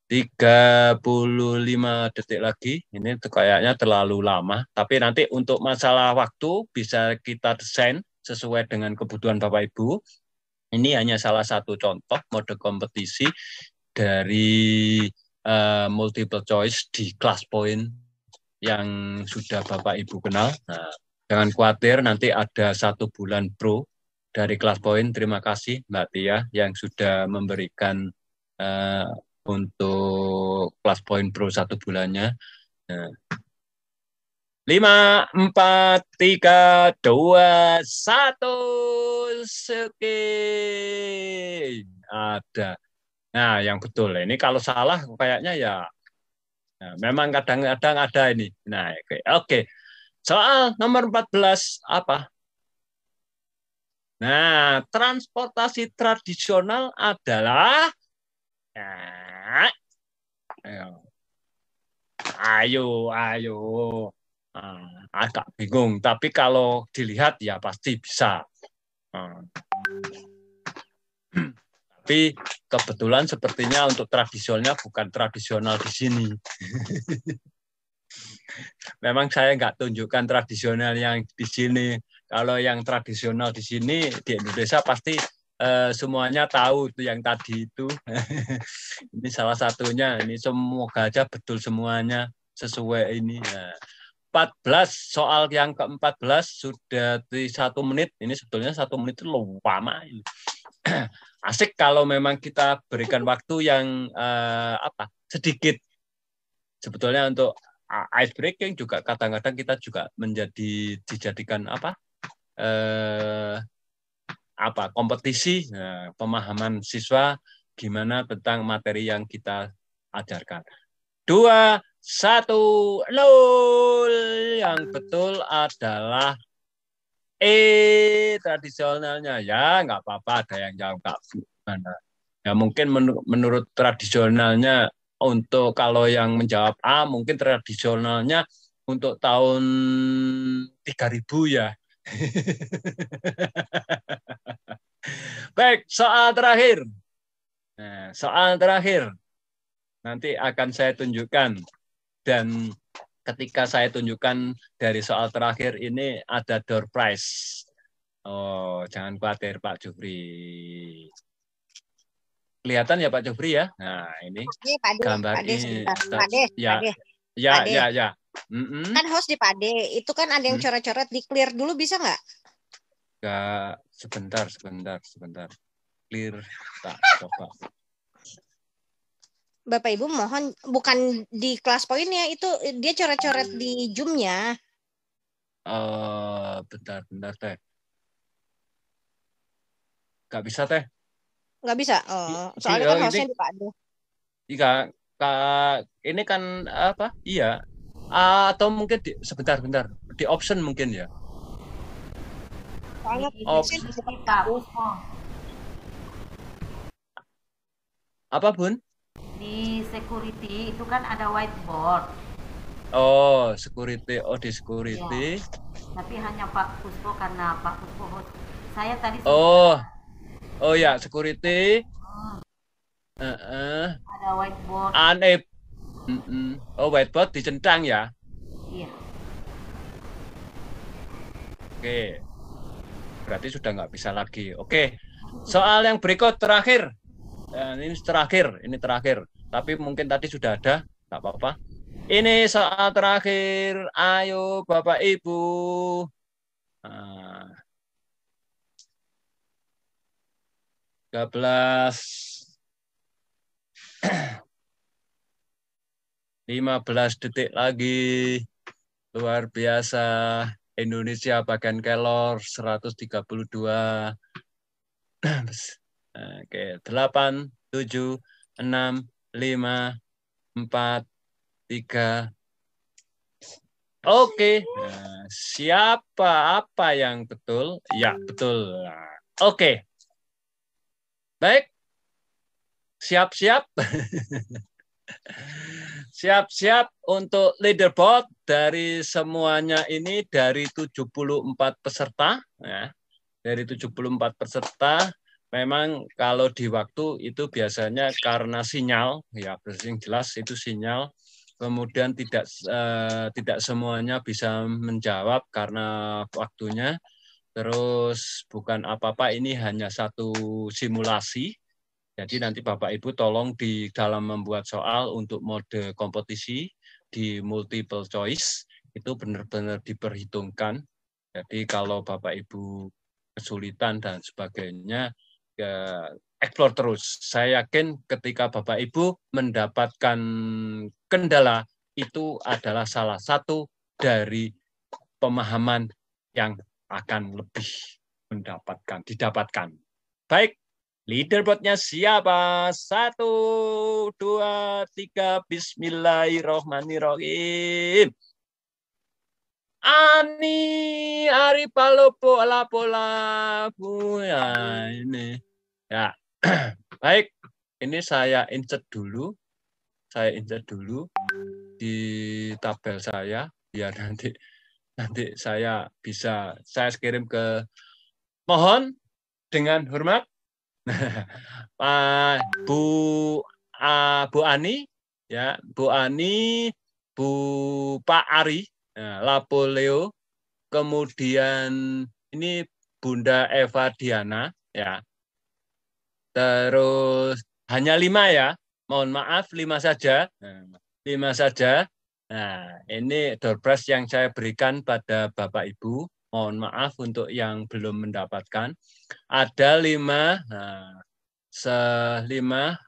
35 detik lagi. Ini kayaknya terlalu lama. Tapi nanti untuk masalah waktu bisa kita desain sesuai dengan kebutuhan Bapak Ibu. Ini hanya salah satu contoh mode kompetisi dari multiple choice di kelas point yang sudah Bapak Ibu kenal. Nah, jangan khawatir nanti ada 1 bulan pro dari kelas poin. Terima kasih Mbak Tia yang sudah memberikan untuk kelas poin pro 1 bulannya. 5, 4, 3, 2, 1. Oke. Ada. Nah, yang betul. Ini kalau salah kayaknya ya memang kadang-kadang ada ini. Nah, oke. Soal nomor 14 apa? Nah, transportasi tradisional adalah ayo. Agak bingung, tapi kalau dilihat ya pasti bisa. Tapi kebetulan sepertinya untuk tradisionalnya bukan tradisional di sini. Memang saya nggak tunjukkan tradisional yang di sini. Kalau yang tradisional di sini di Indonesia pasti semuanya tahu itu yang tadi itu. Ini salah satunya. Ini semoga aja betul semuanya sesuai ini. Nah, 14 soal yang ke-14 sudah di 1 menit. Ini sebetulnya 1 menit itu lama. Asik kalau memang kita berikan waktu yang sedikit. Sebetulnya untuk ice breaking juga kadang-kadang kita juga dijadikan kompetisi pemahaman siswa gimana tentang materi yang kita ajarkan. 2, 1, 0. Yang betul adalah tradisionalnya. Ya nggak apa-apa ada yang jawab nggak gimana. Ya mungkin menurut tradisionalnya. Untuk kalau yang menjawab A, mungkin tradisionalnya untuk tahun 3000 ya. Baik, soal terakhir. Nah, soal terakhir nanti akan saya tunjukkan. Dan ketika saya tunjukkan dari soal terakhir ini ada door prize. Oh, jangan khawatir Pak Jupri. Kelihatan ya Pak Jupri ya. Nah, ini gambar Pak De, ini. sebentar. Pak De, Ya, Pak De. ya, Pak De. ya. Mm-mm. Kan host di Pak De, itu kan ada yang coret-coret, di clear dulu bisa nggak? Enggak, sebentar. Clear, tak coba. Bapak Ibu mohon, bukan di kelas poin ya, itu dia coret-coret di Zoom-nya. Bentar teh. Nggak bisa teh. Nggak bisa. Soalnya kan hostnya di Pak De. Iya, ini kan apa? Iya. Atau mungkin sebentar. Di option mungkin ya. Soalnya Kak Puspo. Apa Bun? Di security itu kan ada whiteboard. Oh, security. Oh, di security. Ya. Tapi hanya Pak Puspo karena Pak Puspo host. Saya tadi Oh ya, security. ada whiteboard. Oh, whiteboard dicentang ya? Iya. Oke. Berarti sudah nggak bisa lagi. Oke. Soal yang berikut terakhir. Ini terakhir. Tapi mungkin tadi sudah ada, nggak apa-apa. Ini soal terakhir. Ayo Bapak Ibu. 15 detik lagi. Luar biasa. Indonesia bagian kelor 132. Oke, 8, 7, 6, 5, 4, 3. Oke. Nah, apa yang betul? Ya, betul. Nah, oke. Baik. Siap-siap. Siap-siap untuk leaderboard dari semuanya ini dari 74 peserta. Ya. Dari 74 peserta, memang kalau di waktu itu biasanya karena sinyal, ya yang jelas itu sinyal, kemudian tidak semuanya bisa menjawab karena waktunya. Terus bukan apa-apa, ini hanya satu simulasi. Jadi nanti Bapak Ibu tolong di dalam membuat soal untuk mode kompetisi di multiple choice itu benar-benar diperhitungkan. Jadi kalau Bapak Ibu kesulitan dan sebagainya, explore terus. Saya yakin ketika Bapak Ibu mendapatkan kendala, itu adalah salah satu dari pemahaman yang akan lebih didapatkan. Baik, leaderboardnya siapa? 1, 2, 3, bismillahirrohmanirrohim. Ani Aripalopo Alapola ya ini ya. Baik, ini saya insert dulu di tabel saya biar nanti saya bisa kirim ke, mohon dengan hormat Bu Ani ya, Bu Ani, Pak Ari, Lapo Leo, kemudian ini Bunda Eva Diana, ya. Terus hanya 5 ya, mohon maaf 5 saja, 5 saja. Nah, ini door prize yang saya berikan pada Bapak Ibu. Mohon maaf untuk yang belum mendapatkan. Ada 5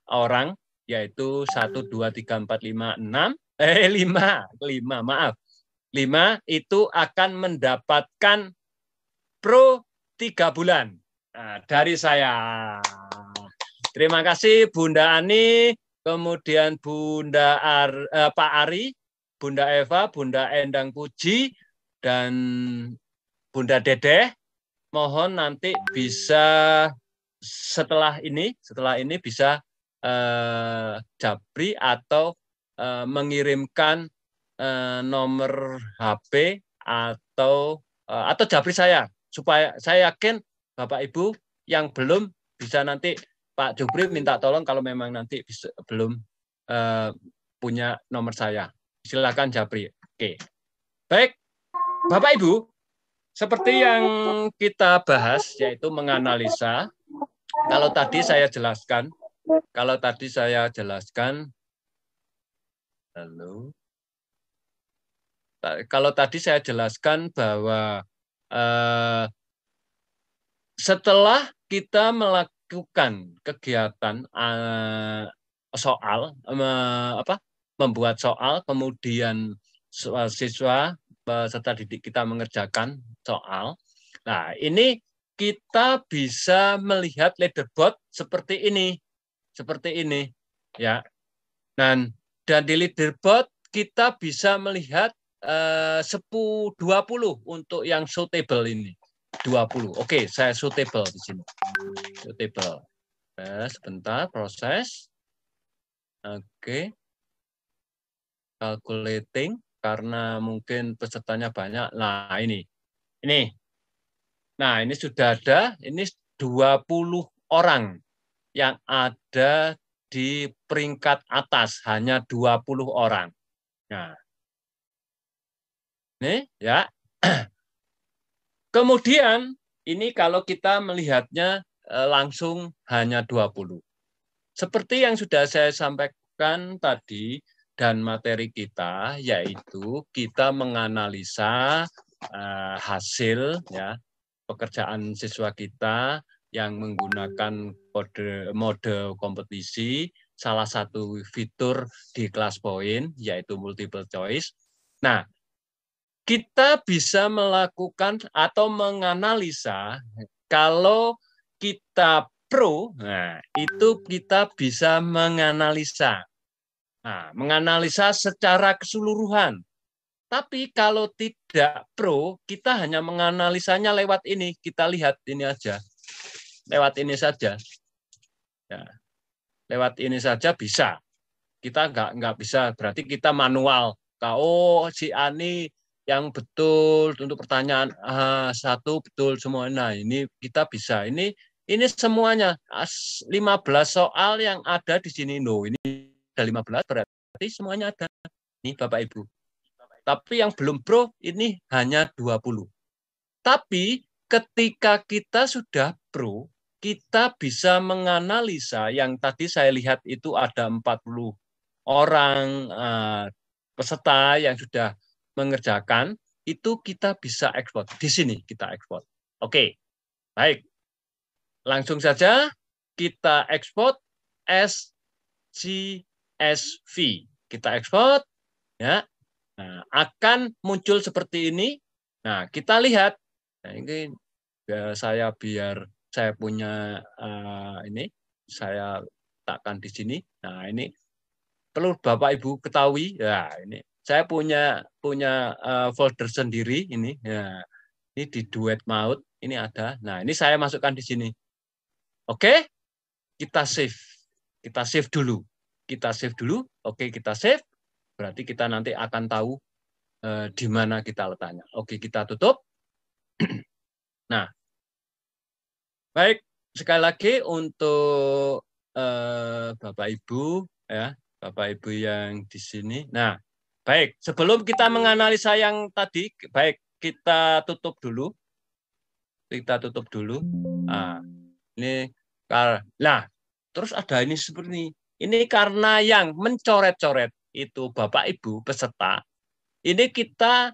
orang, yaitu 1, 2, 3, 4, 5, 6. 5, maaf. 5 itu akan mendapatkan pro 3 bulan. Nah, dari saya. Terima kasih Bunda Ani, kemudian Pak Ari, Bunda Eva, Bunda Endang Puji, dan Bunda Dedeh. Mohon nanti bisa setelah ini bisa japri atau mengirimkan nomor HP atau japri saya, supaya saya yakin Bapak Ibu yang belum bisa nanti Pak Jupri minta tolong kalau memang nanti belum punya nomor saya. Silakan japri. Oke. Baik, Bapak Ibu, seperti yang kita bahas, yaitu menganalisa. Kalau tadi saya jelaskan, halo. Kalau tadi saya jelaskan bahwa setelah kita melakukan kegiatan membuat soal, kemudian siswa peserta didik kita mengerjakan soal. Nah, ini kita bisa melihat leaderboard seperti ini, ya. Dan di leaderboard kita bisa melihat 20 untuk yang suitable ini. 20. Oke, saya suitable di sini. Suitable. Sebentar, proses. Oke. Calculating, karena mungkin pesertanya banyak. Nah, ini. Nah, ini sudah ada. Ini 20 orang yang ada di peringkat atas. Hanya 20 orang. Nah, ini ya. Kemudian ini kalau kita melihatnya langsung hanya 20. Seperti yang sudah saya sampaikan tadi dan materi kita, yaitu kita menganalisa hasil ya pekerjaan siswa kita yang menggunakan mode kompetisi, salah satu fitur di Classpoint yaitu multiple choice. Nah, kita bisa melakukan atau menganalisa kalau kita pro, nah itu kita bisa menganalisa. Nah, menganalisa secara keseluruhan. Tapi kalau tidak pro, kita hanya menganalisanya lewat ini. Kita lihat ini aja. Lewat ini saja. Ya. Lewat ini saja bisa. Kita nggak bisa, berarti kita manual. Oh, si Ani yang betul untuk pertanyaan satu betul semua. Nah, ini kita bisa. Ini semuanya 15 soal yang ada di sini. No, ini ada 15 berarti semuanya ada. Ini Bapak Ibu. Tapi yang belum pro ini hanya 20. Tapi ketika kita sudah pro, kita bisa menganalisa yang tadi saya lihat itu ada 40 orang peserta yang sudah mengerjakan, itu kita bisa ekspor. Di sini kita ekspor. Oke, baik. Langsung saja kita ekspor SCSV. Kita ekspor, ya. Nah, akan muncul seperti ini. Nah, kita lihat. Nah, ini biar saya punya ini, saya letakkan di sini. Nah, ini perlu Bapak Ibu ketahui. Ya, ini saya punya folder sendiri ini. Ya, ini di Duet Maut ini ada. Nah, ini saya masukkan di sini. Oke, kita save. Kita save dulu. Oke, kita save. Berarti kita nanti akan tahu di mana kita letaknya. Oke, kita tutup. Nah, baik. Sekali lagi untuk Bapak Ibu, ya, Bapak Ibu yang di sini. Nah, baik. Sebelum kita menganalisa yang tadi, baik kita tutup dulu. Nah, ini terus ada ini seperti ini. Ini karena yang mencoret-coret itu Bapak Ibu peserta. Ini kita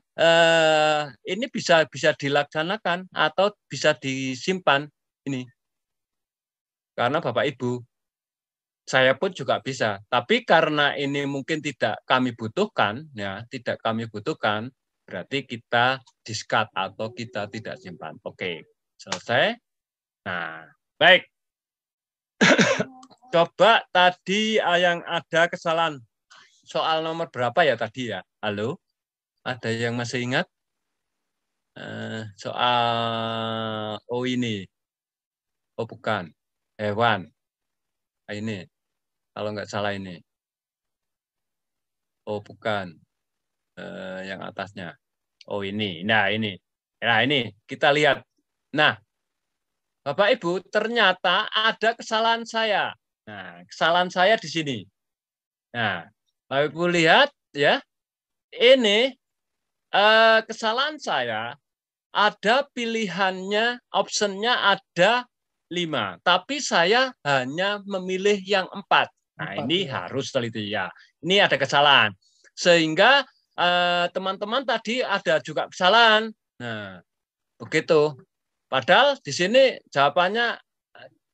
ini bisa dilaksanakan atau bisa disimpan ini. Karena Bapak Ibu, saya pun juga bisa. Tapi karena ini mungkin tidak kami butuhkan, berarti kita discard atau kita tidak simpan. Oke, selesai. Nah, baik. Coba tadi yang ada kesalahan soal nomor berapa ya tadi ya? Halo? Ada yang masih ingat? Soal ini. Oh bukan. Hewan. Ini. Kalau nggak salah ini. Oh bukan. Yang atasnya. Oh ini. Nah ini. Nah ini. Kita lihat. Nah. Bapak Ibu, ternyata ada kesalahan saya. Nah, kesalahan saya di sini. Nah, Bapak Ibu lihat ya. Ini kesalahan saya ada pilihannya, optionnya ada 5, tapi saya hanya memilih yang 4. Nah, ini harus teliti ya. Ini ada kesalahan. Sehingga teman-teman tadi ada juga kesalahan. Nah, begitu. Padahal di sini jawabannya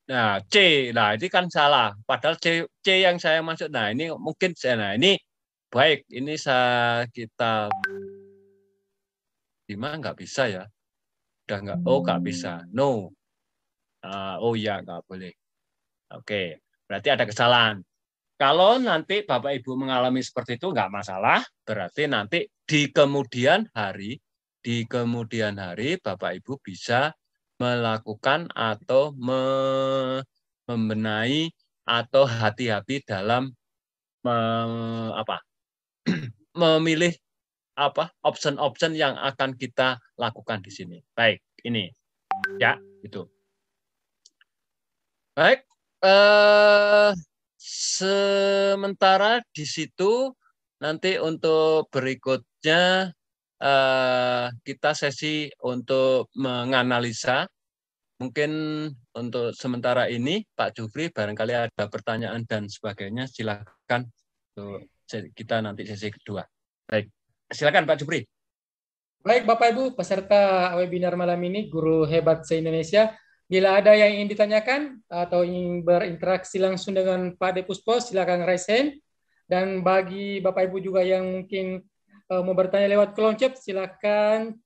nah C. Nah, ini kan salah. Padahal C yang saya maksud. Nah, ini mungkin nah ini baik. Ini kita 5 nggak bisa ya. Udah nggak bisa. No. Oh ya, nggak boleh. Oke, berarti ada kesalahan. Kalau nanti Bapak Ibu mengalami seperti itu nggak masalah, berarti nanti di kemudian hari Bapak Ibu bisa melakukan atau membenahi atau hati-hati dalam memilih option-option yang akan kita lakukan di sini. Baik, ini ya itu. Baik. Sementara di situ nanti untuk berikutnya kita sesi untuk menganalisa. Mungkin untuk sementara ini Pak Jufri barangkali ada pertanyaan dan sebagainya, silakan untuk kita nanti sesi kedua. Baik, silakan Pak Jufri. Baik Bapak Ibu peserta webinar malam ini, guru hebat se-Indonesia. Bila ada yang ingin ditanyakan atau ingin berinteraksi langsung dengan Pak De Puspo, silakan raise hand. Dan bagi Bapak Ibu juga yang mungkin mau bertanya lewat kolom chat, silakan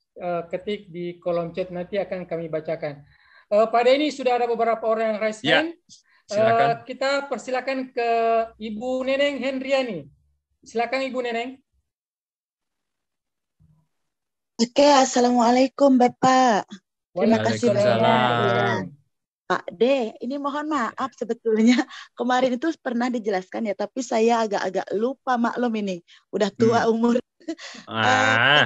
ketik di kolom chat, nanti akan kami bacakan. Pak De, ini sudah ada beberapa orang yang raise hand. Silakan. Kita persilakan ke Ibu Neneng Hendriani. Silakan Ibu Neneng. Oke, Assalamualaikum Bapak. Terima kasih banyak. Pak D, ini mohon maaf sebetulnya kemarin itu pernah dijelaskan ya, tapi saya agak-agak lupa, maklum ini udah tua umur.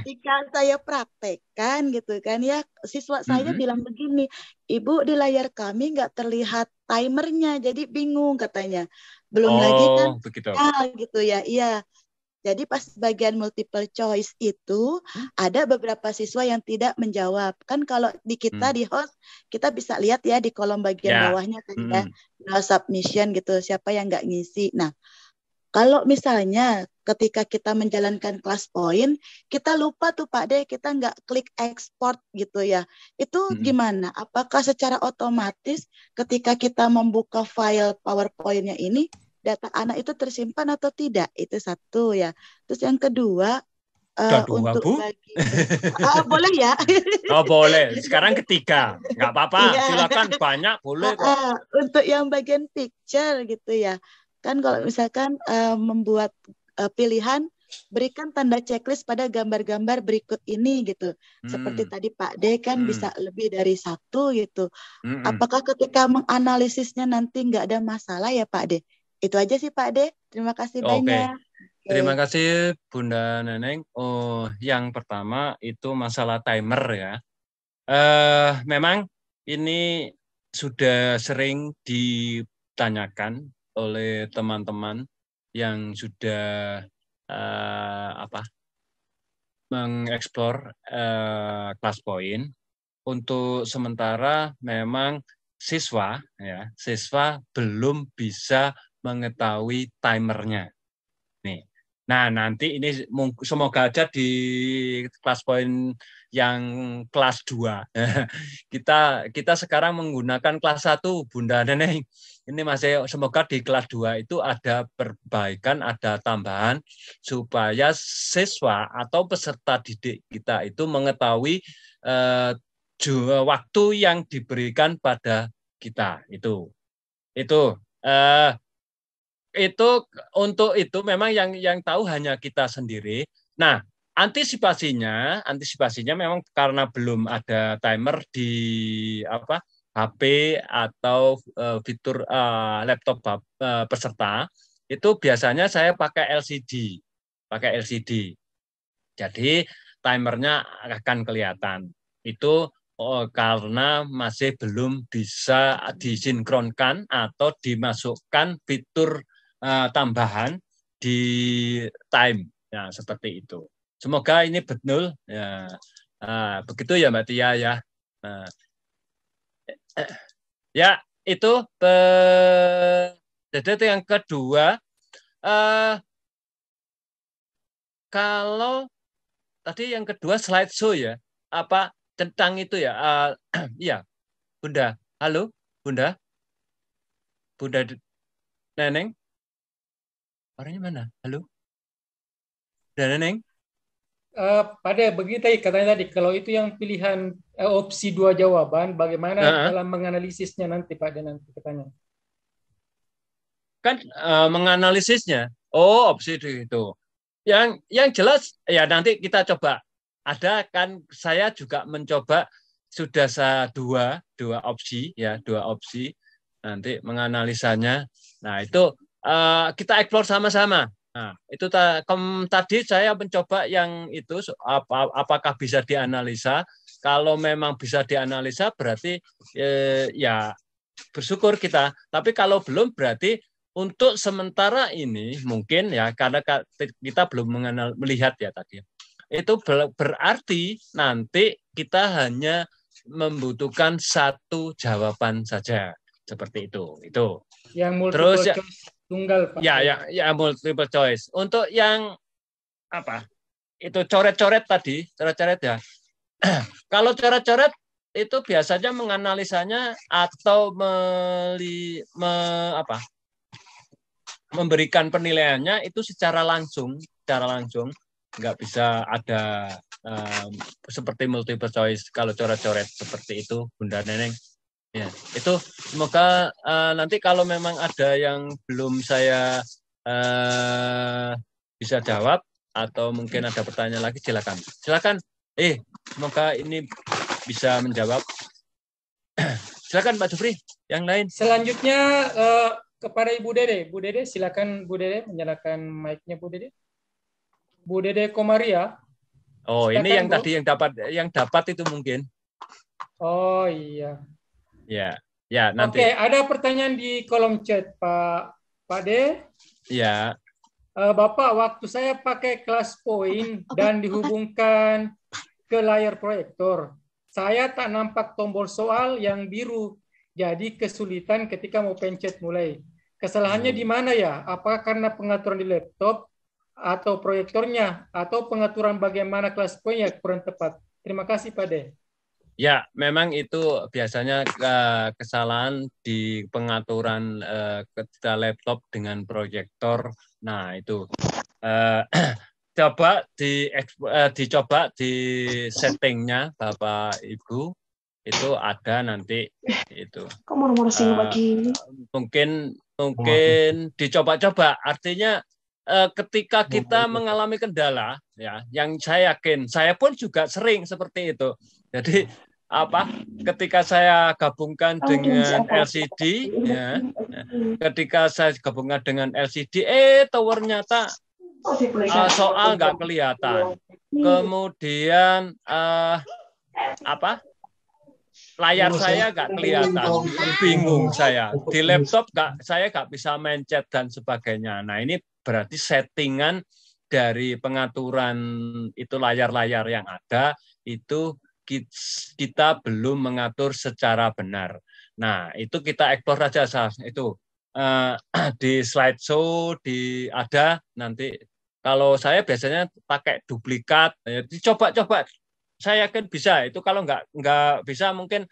Ketika saya praktekkan gitu kan ya, siswa saya bilang begini, Ibu di layar kami nggak terlihat timernya, jadi bingung katanya. Belum lagi kan, begitu. Gitu ya, iya. Jadi pas bagian multiple choice itu ada beberapa siswa yang tidak menjawab. Kan kalau di kita di host kita bisa lihat ya di kolom bagian bawahnya kan ya, no submission gitu, siapa yang nggak ngisi. Nah, kalau misalnya ketika kita menjalankan kelas point, kita lupa tuh Pak De, kita nggak klik export gitu ya. Itu gimana? Apakah secara otomatis ketika kita membuka file PowerPoint-nya ini, data anak itu tersimpan atau tidak? Itu satu ya. Terus yang kedua, untuk Bu? boleh ya? Oh boleh. Sekarang ketiga, nggak apa-apa. Silakan banyak boleh kok. Untuk yang bagian picture gitu ya. Kan kalau misalkan membuat pilihan, berikan tanda checklist pada gambar-gambar berikut ini gitu. Seperti tadi Pak D kan bisa lebih dari satu gitu. Apakah ketika menganalisisnya nanti nggak ada masalah ya Pak D? Itu aja sih Pak D. Terima kasih banyak. Terima kasih Bunda Neneng. Oh, yang pertama itu masalah timer ya. Memang ini sudah sering ditanyakan oleh teman-teman yang sudah mengeksplor kelas point. Untuk sementara memang siswa belum bisa mengetahui timernya. Nih. Nah, nanti ini semoga aja di kelas point yang kelas 2. Kita sekarang menggunakan kelas 1, Bunda Neneng. Ini masih semoga di kelas 2 itu ada perbaikan, ada tambahan supaya siswa atau peserta didik kita itu mengetahui waktu yang diberikan pada kita itu untuk itu memang yang tahu hanya kita sendiri. Nah, antisipasinya memang karena belum ada timer di HP atau fitur laptop peserta, itu biasanya saya pakai LCD. Jadi timernya akan kelihatan. Itu karena masih belum bisa disinkronkan atau dimasukkan fitur tambahan di time ya, seperti itu. Semoga ini betul ya. Nah, begitu ya Mbak Tia ya. Nah, ya itu jadi yang kedua, kalau tadi yang kedua slideshow ya, apa tentang itu ya? Iya, Bunda. Halo, Bunda. Bunda Neneng. Orangnya mana? Halo, Bunda Neneng. Pada begitu katanya tadi, kalau itu yang pilihan opsi 2 jawaban, bagaimana dalam menganalisisnya nanti Pak De nanti katanya? Kan menganalisisnya, opsi itu. Yang jelas ya nanti kita coba. Ada kan saya juga mencoba sudah dua opsi ya, 2 opsi nanti menganalisanya. Nah, itu kita explore sama-sama. Nah, itu tadi saya mencoba yang itu apakah bisa dianalisa. Kalau memang bisa dianalisa berarti ya bersyukur kita. Tapi kalau belum berarti untuk sementara ini mungkin ya karena kita belum melihat ya tadi. Itu berarti nanti kita hanya membutuhkan 1 jawaban saja seperti itu. Itu. Yang multiple terus choice tunggal Pak. Ya multiple choice. Untuk yang apa? Itu coret-coret tadi, coret-coret ya. Kalau coret-coret itu biasanya menganalisanya atau memberikan penilaiannya itu secara langsung, nggak bisa ada seperti multiple choice kalau coret-coret seperti itu, Bunda Neneng. Ya, itu semoga nanti kalau memang ada yang belum saya bisa jawab atau mungkin ada pertanyaan lagi, silakan. Semoga ini bisa menjawab. Silakan Pak Jufri, yang lain. Selanjutnya kepada Ibu Dede. Bu Dede, silakan Bu Dede menyalakan mic-nya Bu Dede. Bu Dede Komaria. Oh, silakan, ini yang Bu. Tadi yang dapat itu mungkin. Oh iya. Ya nanti. Oke, ada pertanyaan di kolom chat Pak De. Ya. Bapak, waktu saya pakai kelas poin dan dihubungkan ke layar proyektor, saya tak nampak tombol soal yang biru. Jadi kesulitan ketika mau pencet mulai. Kesalahannya di mana ya? Apakah karena pengaturan di laptop atau proyektornya atau pengaturan bagaimana kelas poin yang kurang tepat? Terima kasih Pak De. Ya, memang itu biasanya kesalahan di pengaturan laptop dengan proyektor. Nah, itu dicoba di settingnya Bapak Ibu, itu ada nanti itu. Kok nomor begini? Mungkin dicoba-coba. Artinya ketika kita mengalami kendala, ya, yang saya yakin, saya pun juga sering seperti itu. Jadi ketika saya gabungkan dengan LCD, ya, ketika saya gabungkan dengan LCD, ternyata soal nggak kelihatan. Kemudian layar saya nggak kelihatan, bingung saya. Di laptop saya nggak bisa mencet dan sebagainya. Nah, ini berarti settingan dari pengaturan itu layar-layar yang ada itu kita belum mengatur secara benar. Nah, itu kita explore saja itu di slideshow ada nanti. Kalau saya biasanya pakai duplikat, dicoba-coba. Saya yakin bisa. Itu kalau nggak bisa mungkin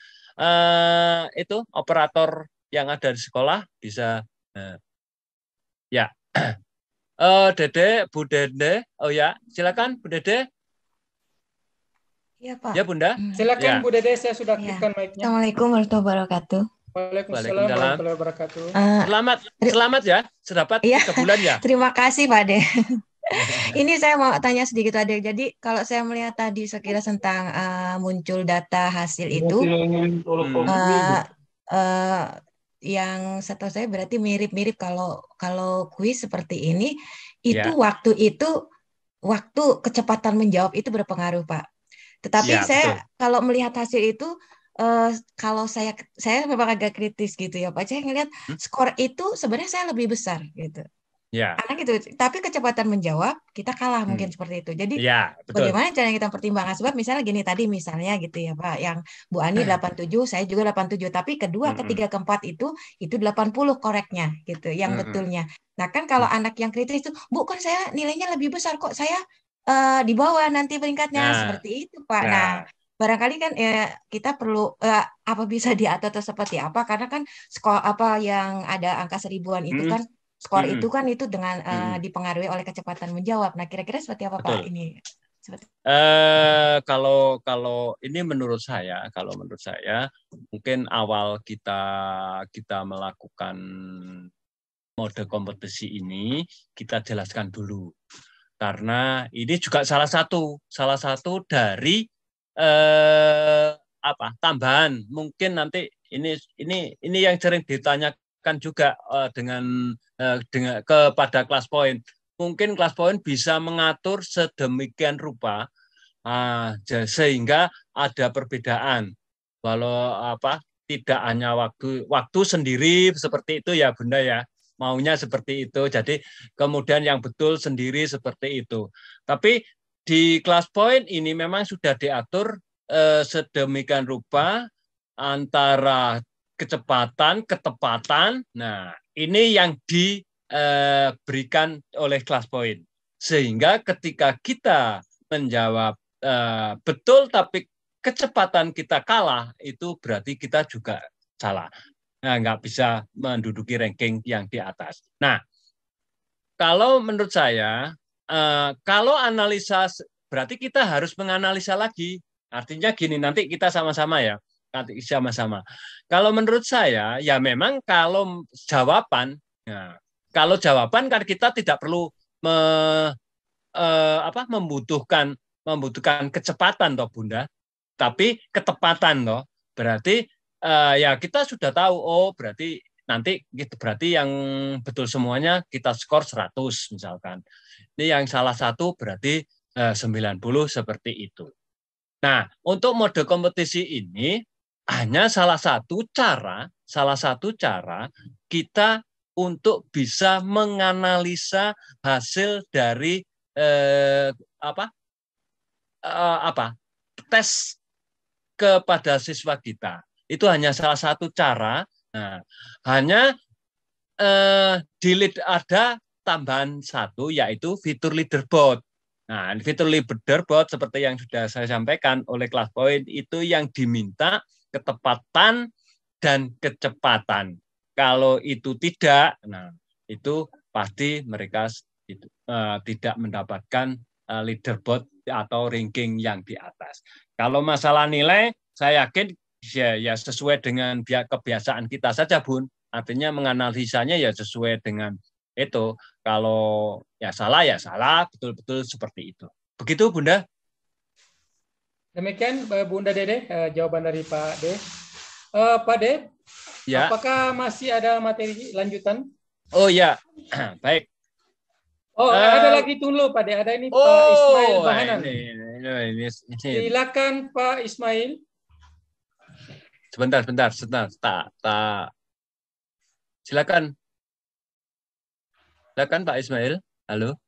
itu operator yang ada di sekolah bisa. Ya, Dede, Bu Dede, ya silakan Bu Dede. Ya Pak. Ya Bunda. Silakan Bu Dede, saya sudah aktifkan mic-nya. Assalamualaikum warahmatullahi wabarakatuh. Waalaikumsalam warahmatullahi wabarakatuh. Selamat ya, sedapat 3 bulan ya. Terima kasih Pak De. Ini saya mau tanya sedikit Ade. Jadi kalau saya melihat tadi sekilas tentang muncul data hasil itu, yang setahu saya berarti mirip-mirip kalau kuis seperti ini, itu waktu kecepatan menjawab itu berpengaruh Pak. Tetapi saya kalau melihat hasil itu, kalau saya memang agak kritis gitu ya Pak. Saya ngelihat skor itu sebenarnya saya lebih besar gitu. Ya. Anak itu, tapi kecepatan menjawab kita kalah mungkin seperti itu. Jadi ya, betul. bagaimana cara kita pertimbangkan? Sebab misalnya gini tadi misalnya gitu ya Pak, yang Bu Ani 87, saya juga 87, tapi kedua, ketiga, keempat itu 80 koreknya gitu, yang betulnya. Nah kan kalau anak yang kritis itu, Bu kan saya nilainya lebih besar kok, saya di bawah nanti peringkatnya, seperti itu Pak. Nah barangkali kan kita perlu apa bisa diatur atau seperti apa, karena kan skor apa yang ada angka 1000-an itu kan skor itu kan itu dengan dipengaruhi oleh kecepatan menjawab. Nah, kira-kira seperti apa Pak ini? Kalau ini menurut saya mungkin awal kita melakukan mode kompetisi ini kita jelaskan dulu, karena ini juga salah satu dari tambahan. Mungkin nanti ini yang sering ditanyakan juga dengan kepada kelas poin. Mungkin kelas poin bisa mengatur sedemikian rupa sehingga ada perbedaan. Walau tidak hanya waktu sendiri seperti itu ya Bunda ya. Maunya seperti itu. Jadi kemudian yang betul sendiri seperti itu. Tapi di kelas poin ini memang sudah diatur sedemikian rupa antara kecepatan, ketepatan. Nah, ini yang diberikan oleh kelas poin. Sehingga ketika kita menjawab betul tapi kecepatan kita kalah, itu berarti kita juga salah. Nah, nggak bisa menduduki ranking yang di atas. Nah, kalau menurut saya, kalau analisa, berarti kita harus menganalisa lagi. Artinya gini, nanti kita sama-sama ya. Sama-sama. Kalau menurut saya, ya memang kalau jawaban kan kita tidak perlu membutuhkan kecepatan toh Bunda, tapi ketepatan toh. Berarti ya kita sudah tahu, berarti nanti berarti yang betul semuanya kita skor 100 misalkan. Ini yang salah satu berarti 90 seperti itu. Nah, untuk mode kompetisi ini hanya salah satu cara kita untuk bisa menganalisa hasil dari tes kepada siswa kita. Itu hanya salah satu cara. Nah, hanya ada tambahan satu, yaitu fitur leaderboard. Nah, fitur leaderboard seperti yang sudah saya sampaikan oleh kelas poin itu yang diminta ketepatan dan kecepatan. Kalau itu tidak, nah itu pasti mereka tidak mendapatkan leaderboard atau ranking yang di atas. Kalau masalah nilai, saya yakin ya sesuai dengan kebiasaan kita saja, Bun. Artinya menganalisanya ya sesuai dengan itu. Kalau ya salah, betul-betul seperti itu. Begitu, Bunda. Demikian Bunda Dede, jawaban dari Pak De. Pak De, ya. Apakah masih ada materi lanjutan? Oh ya, baik. Ada lagi dulu Pak De, ada ini Pak Ismail Bahanan. Ini. Silakan Pak Ismail. Sebentar. Silakan Pak Ismail. Halo.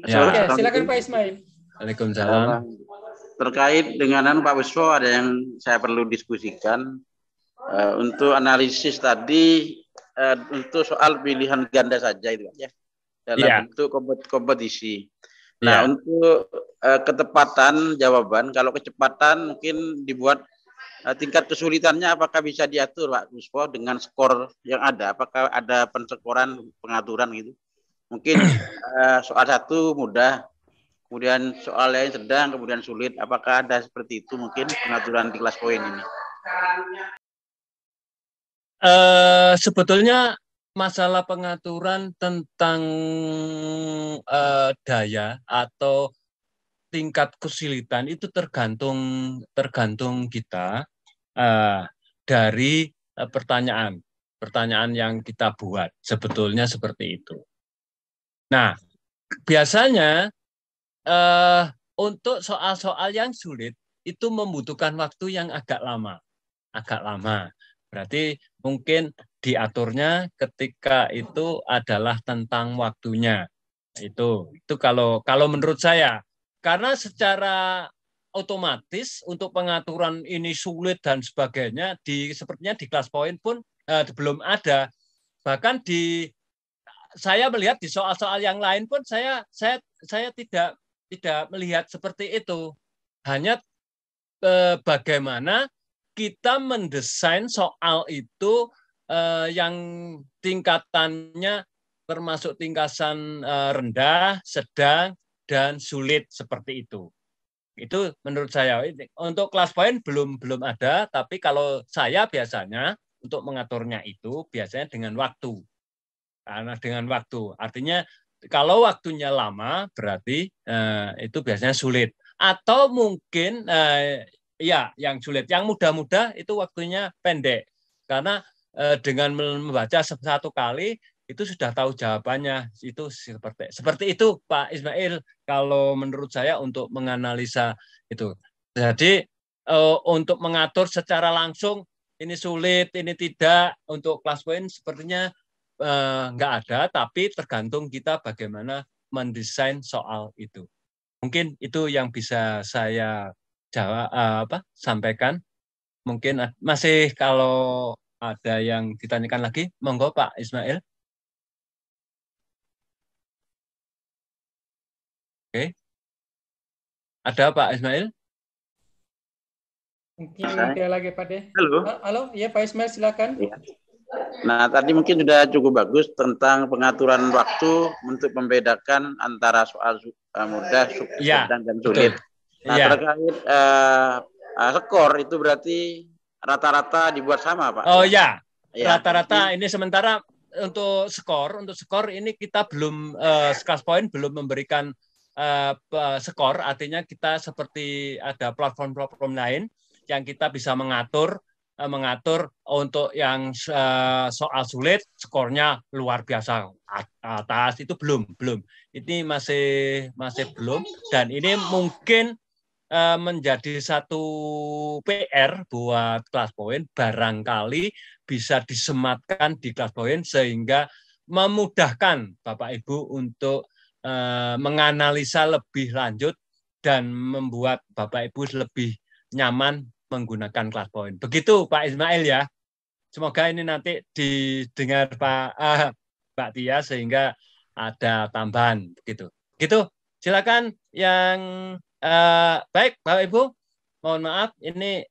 Ya, silakan Pak Ismail. Waalaikumsalam. Terkait dengan Pak Wiswo, ada yang saya perlu diskusikan untuk analisis tadi untuk soal pilihan ganda saja itu ya dalam bentuk kompetisi. Nah, untuk ketepatan jawaban, kalau kecepatan mungkin dibuat tingkat kesulitannya apakah bisa diatur Pak Wiswo dengan skor yang ada? Apakah ada penskoran, pengaturan gitu? Mungkin soal 1 mudah, kemudian soal lain sedang, kemudian sulit. Apakah ada seperti itu mungkin pengaturan di kelas poin ini? Sebetulnya masalah pengaturan tentang daya atau tingkat kesulitan itu tergantung kita dari pertanyaan yang kita buat. Sebetulnya seperti itu. Nah, biasanya untuk soal-soal yang sulit itu membutuhkan waktu yang agak lama. Berarti mungkin diaturnya ketika itu adalah tentang waktunya. Itu kalau menurut saya, karena secara otomatis untuk pengaturan ini sulit dan sebagainya, sepertinya di kelas poin pun belum ada. Bahkan saya melihat di soal-soal yang lain pun saya tidak melihat seperti itu. Hanya bagaimana kita mendesain soal itu yang tingkatannya termasuk tingkatan rendah, sedang, dan sulit seperti itu. Itu menurut saya. Untuk kelas poin belum ada, tapi kalau saya biasanya untuk mengaturnya itu biasanya dengan waktu. Karena dengan waktu, artinya kalau waktunya lama berarti itu biasanya sulit. Atau mungkin ya yang sulit, yang mudah-mudah itu waktunya pendek. Karena dengan membaca satu kali itu sudah tahu jawabannya. Itu seperti itu Pak Ismail kalau menurut saya untuk menganalisa itu. Jadi untuk mengatur secara langsung ini sulit, ini tidak, untuk kelas poin sepertinya nggak ada, tapi tergantung kita bagaimana mendesain soal itu. Mungkin itu yang bisa saya sampaikan. Mungkin masih kalau ada yang ditanyakan lagi, monggo Pak Ismail. Oke. Ada Pak Ismail? Mungkin tidak lagi Pak De. Halo. Halo, ya Pak Ismail silakan. Ya. Nah, tadi mungkin sudah cukup bagus tentang pengaturan waktu untuk membedakan antara soal mudah, sedang, dan sulit. Nah, terkait skor itu berarti rata-rata dibuat sama, Pak? Oh ya, rata-rata ini sementara untuk skor ini kita belum kelas poin belum memberikan skor, artinya kita seperti ada platform-platform lain yang kita bisa mengatur untuk yang soal sulit skornya luar biasa atas, itu belum. Ini masih belum, dan ini mungkin menjadi satu PR buat kelas poin, barangkali bisa disematkan di kelas poin sehingga memudahkan Bapak Ibu untuk menganalisa lebih lanjut dan membuat Bapak Ibu lebih nyaman menggunakan kelas poin. Begitu Pak Ismail ya. Semoga ini nanti didengar Mbak Tia sehingga ada tambahan begitu. Gitu. Silakan yang baik Bapak Ibu. Mohon maaf ini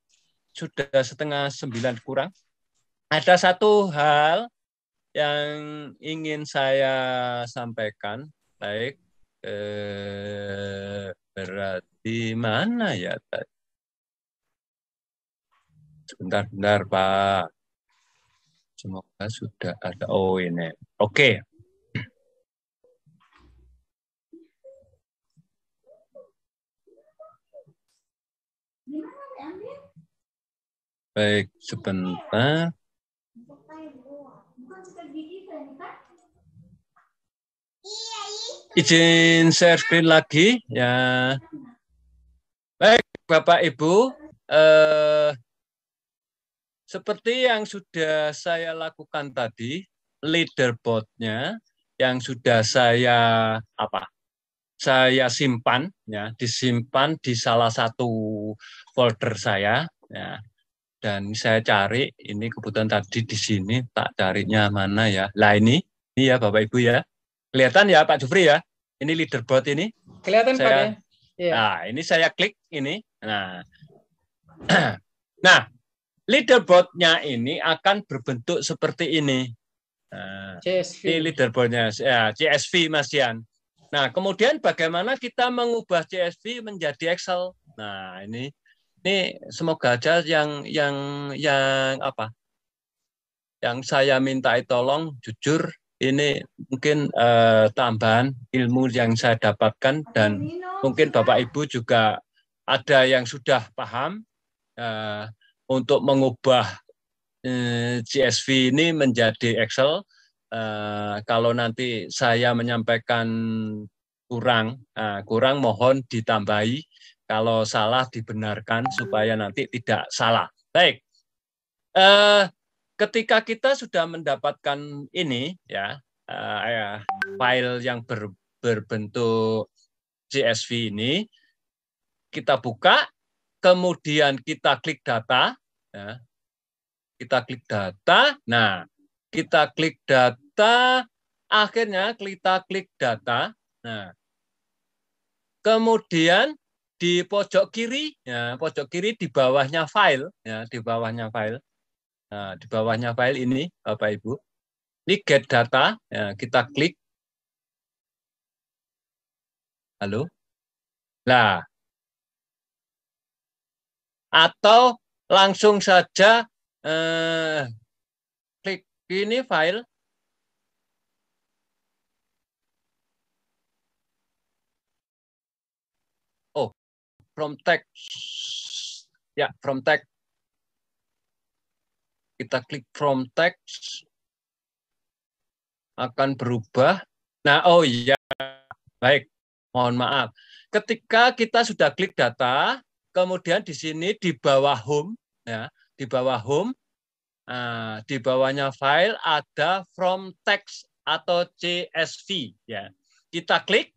sudah 8:30 kurang. Ada satu hal yang ingin saya sampaikan. Baik. Berarti mana ya tadi? Sebentar Pak. Semoga sudah ada. Oh ini. Oke. Baik, sebentar. Izin share screen lagi ya. Baik, Bapak Ibu, seperti yang sudah saya lakukan tadi, leaderboard-nya yang sudah saya simpan ya, disimpan di salah satu folder saya ya. Dan saya cari, ini kebetulan tadi di sini tak carinya mana ya. Lah ini ya Bapak Ibu ya. Kelihatan ya Pak Jufri ya. Ini leaderboard ini. Kelihatan Pak ya. Nah, ini saya klik ini. Nah, leaderboard-nya ini akan berbentuk seperti ini. Nah, CSV. Ini leaderboard-nya ya, CSV Mas Yan. Nah, kemudian bagaimana kita mengubah CSV menjadi Excel? Nah, ini semoga aja yang saya minta tolong jujur, ini mungkin tambahan ilmu yang saya dapatkan, dan mungkin Bapak Ibu juga ada yang sudah paham untuk mengubah CSV ini menjadi Excel. Kalau nanti saya menyampaikan kurang mohon ditambahi. Kalau salah dibenarkan supaya nanti tidak salah. Baik. ketika kita sudah mendapatkan ini ya, file yang berbentuk CSV ini, kita buka, kemudian kita klik data, ya. Kita klik data, nah kita klik data, akhirnya kita klik data, nah kemudian di pojok kiri, ya pojok kiri di bawahnya file, ya di bawahnya file, nah di bawahnya file ini, Bapak Ibu, ini get data, ya kita klik, halo, nah atau langsung saja klik ini file, oh from text, ya from text, kita klik from text, akan berubah. Nah, oh iya, baik, mohon maaf. Ketika kita sudah klik data, kemudian di sini di bawah home, ya, di bawah home, di bawahnya file ada from text atau CSV, ya. Kita klik.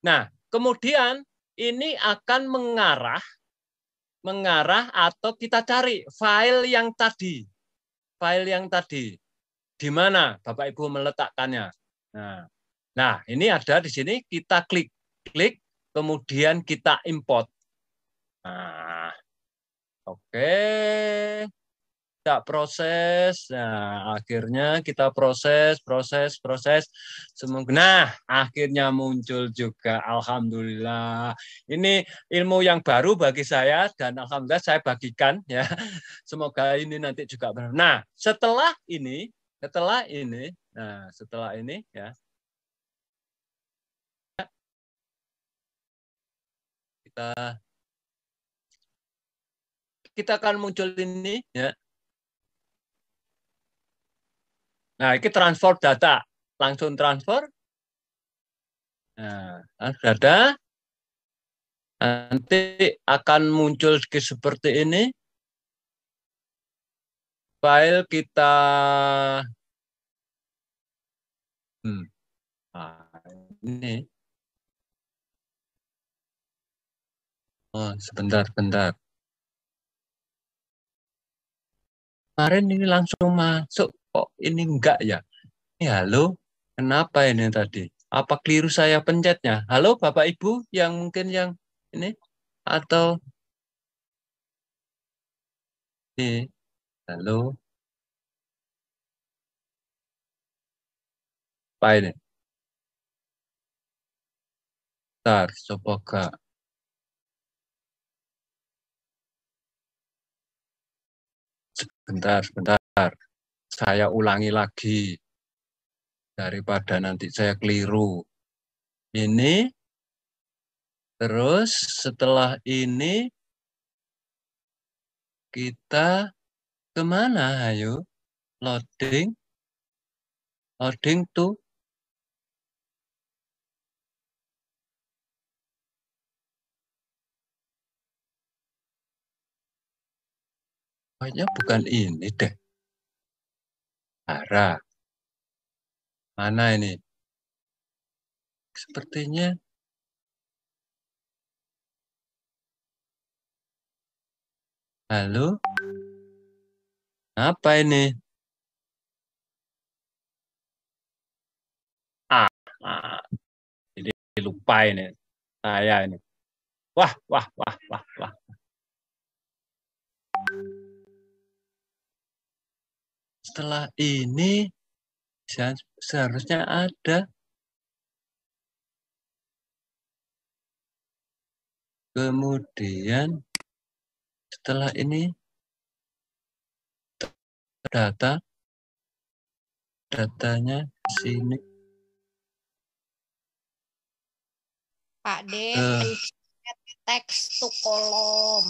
Nah, kemudian ini akan mengarah atau kita cari file yang tadi. File yang tadi. Di mana Bapak Ibu meletakkannya? Nah, ini ada di sini, kita klik, kemudian kita import. Nah, oke, kita proses. Nah, akhirnya kita proses. Semoga, nah, akhirnya muncul juga. Alhamdulillah. Ini ilmu yang baru bagi saya dan alhamdulillah saya bagikan ya. Semoga ini nanti juga benar. Nah, setelah ini ya. Kita akan muncul ini ya. Nah, ini transfer data. Langsung transfer. Nah, data. Nanti akan muncul seperti ini. File kita ini. Oh, sebentar. Kemarin ini langsung masuk. Kok ini enggak ya? Ya, halo. Kenapa ini tadi? Apa keliru saya pencetnya? Halo Bapak Ibu yang mungkin yang ini atau ini. Halo. Apa ini? Bentar, coba Kak. Sebentar. Saya ulangi lagi. Daripada nanti saya keliru. Ini. Terus setelah ini kita kemana? Ayo. Loading tuh. Kayaknya bukan ini deh. Arah. Mana ini? Sepertinya. Halo? Apa ini? Ini lupa ini. Saya ini. Wah. Setelah ini seharusnya ada. Kemudian setelah ini datanya sini. Pak D, text to column.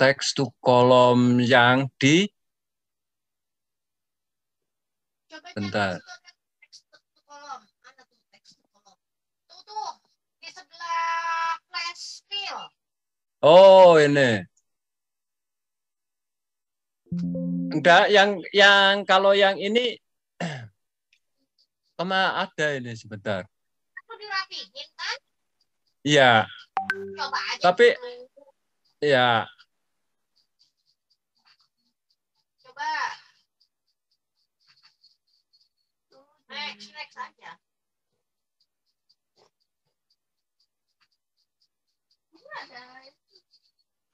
Text to column yang di bentar. Tuh, di sebelah flash fill. Oh, ini. Enggak, yang kalau yang ini sama ada ini sebentar. Dirapihin kan? Iya. Coba aja. Tapi ya. Coba. Next aja.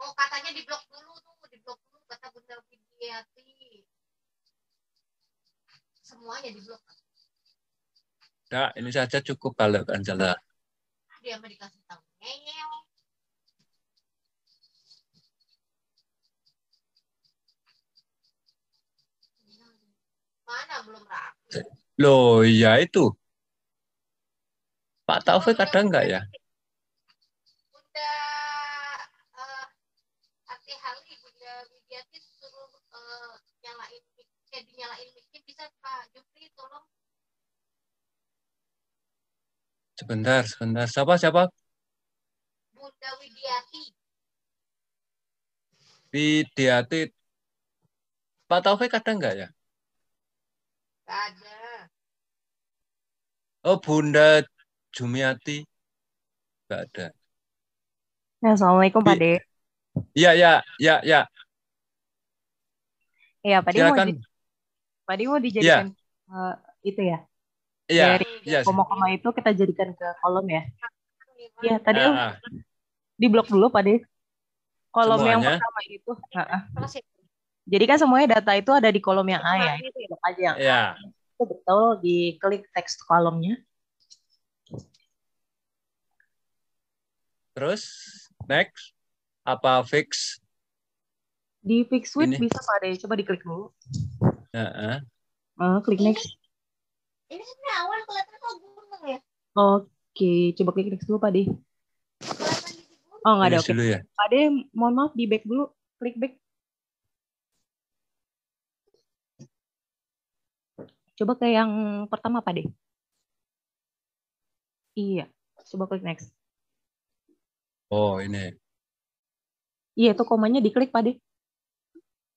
Oh, katanya diblok dulu kata Bunda Widiati. Semuanya diblok. Nah, ini saja cukup kalau Angela. Dia mau dikasih tahu. Ngeyel. Mana belum rapi? Loh, ya itu. Pak Taufik ada enggak ya? Bunda Ati Hali, Bunda Widiati suruh nyalain dinyalain mic-nya, bisa Pak Jupri tolong. Sebentar. Siapa? Bunda Widiati. Widiati. Pak Taufik ada enggak ya? Nggak ada. Oh, Bunda Jumiati. Enggak ada. Ya, Assalamualaikum Pak De. Iya. Iya, Pak De mau dijadikan itu ya. Iya. Dari koma-koma itu kita jadikan ke kolom ya. Iya, tadi di blok dulu Pak De. Kolom semuanya. Yang pertama itu. Jadi kan semuanya data itu ada di kolom yang A ya. Itu blok aja yang A. Itu betul, diklik teks kolomnya. Terus next apa fix? Di fix with bisa Pak De, coba diklik dulu. Klik next. Ini sebenarnya awal kelihatan kok gunung ya. Oke, coba klik next dulu Pak De. Oh nggak ada, oke. Ya. Pak De, mohon maaf di back dulu, klik back. Coba ke yang pertama Pak De. Iya, coba klik next. Oh ini. Iya, itu komanya diklik Pak De.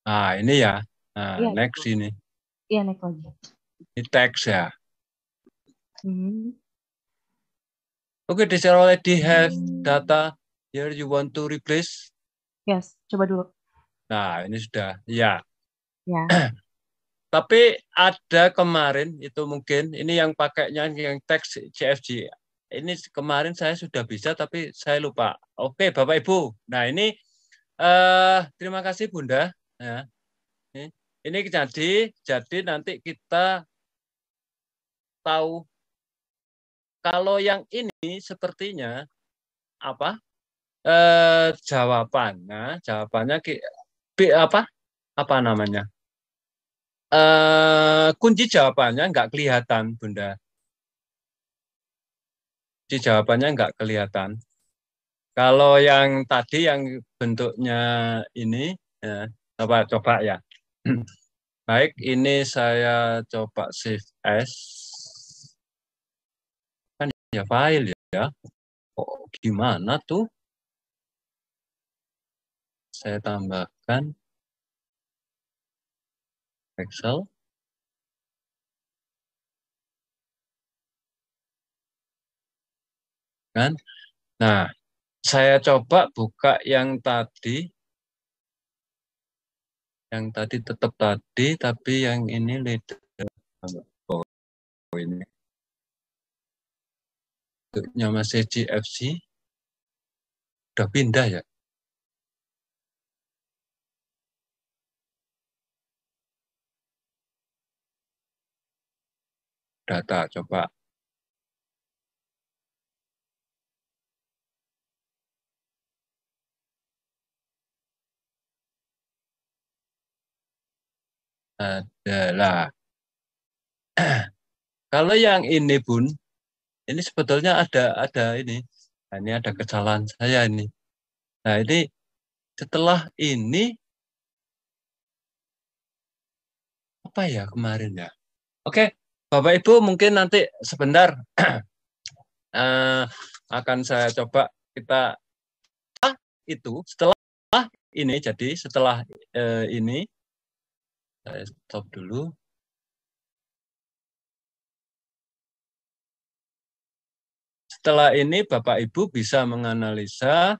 Ini ya. Iya, next itu. Ini. Iya, next lagi. Ini teks ya. Okay, this already have data here you want to replace. Yes, coba dulu. Nah, ini sudah. Ya. Ya. Tapi ada kemarin itu mungkin ini yang pakainya yang teks CFG. Ini kemarin saya sudah bisa tapi saya lupa. Oke, Bapak Ibu. Nah, ini terima kasih Bunda. Ya. Ini jadi nanti kita tahu kalau yang ini sepertinya apa? Jawabannya apa namanya? Kunci jawabannya nggak kelihatan, Bunda. Kunci jawabannya nggak kelihatan. Kalau yang tadi yang bentuknya ini, coba ya. Baik, ini saya coba save as. Kan ya file ya. Oh, gimana tuh? Saya tambahkan Excel. Kan? Nah, saya coba buka yang tadi. Yang tadi tetap tadi, tapi yang ini later. Oh, ini. Bentuknya masih GFC. Udah pindah ya? Data, coba. Adalah. Kalau yang ini, Bun, ini sebetulnya ada ini. Nah, ini ada kesalahan saya ini. Nah, ini setelah ini apa ya kemarin ya? Oke, Bapak Ibu mungkin nanti sebentar akan saya coba kita itu setelah ini jadi setelah ini Saya stop dulu. Setelah ini Bapak Ibu bisa menganalisa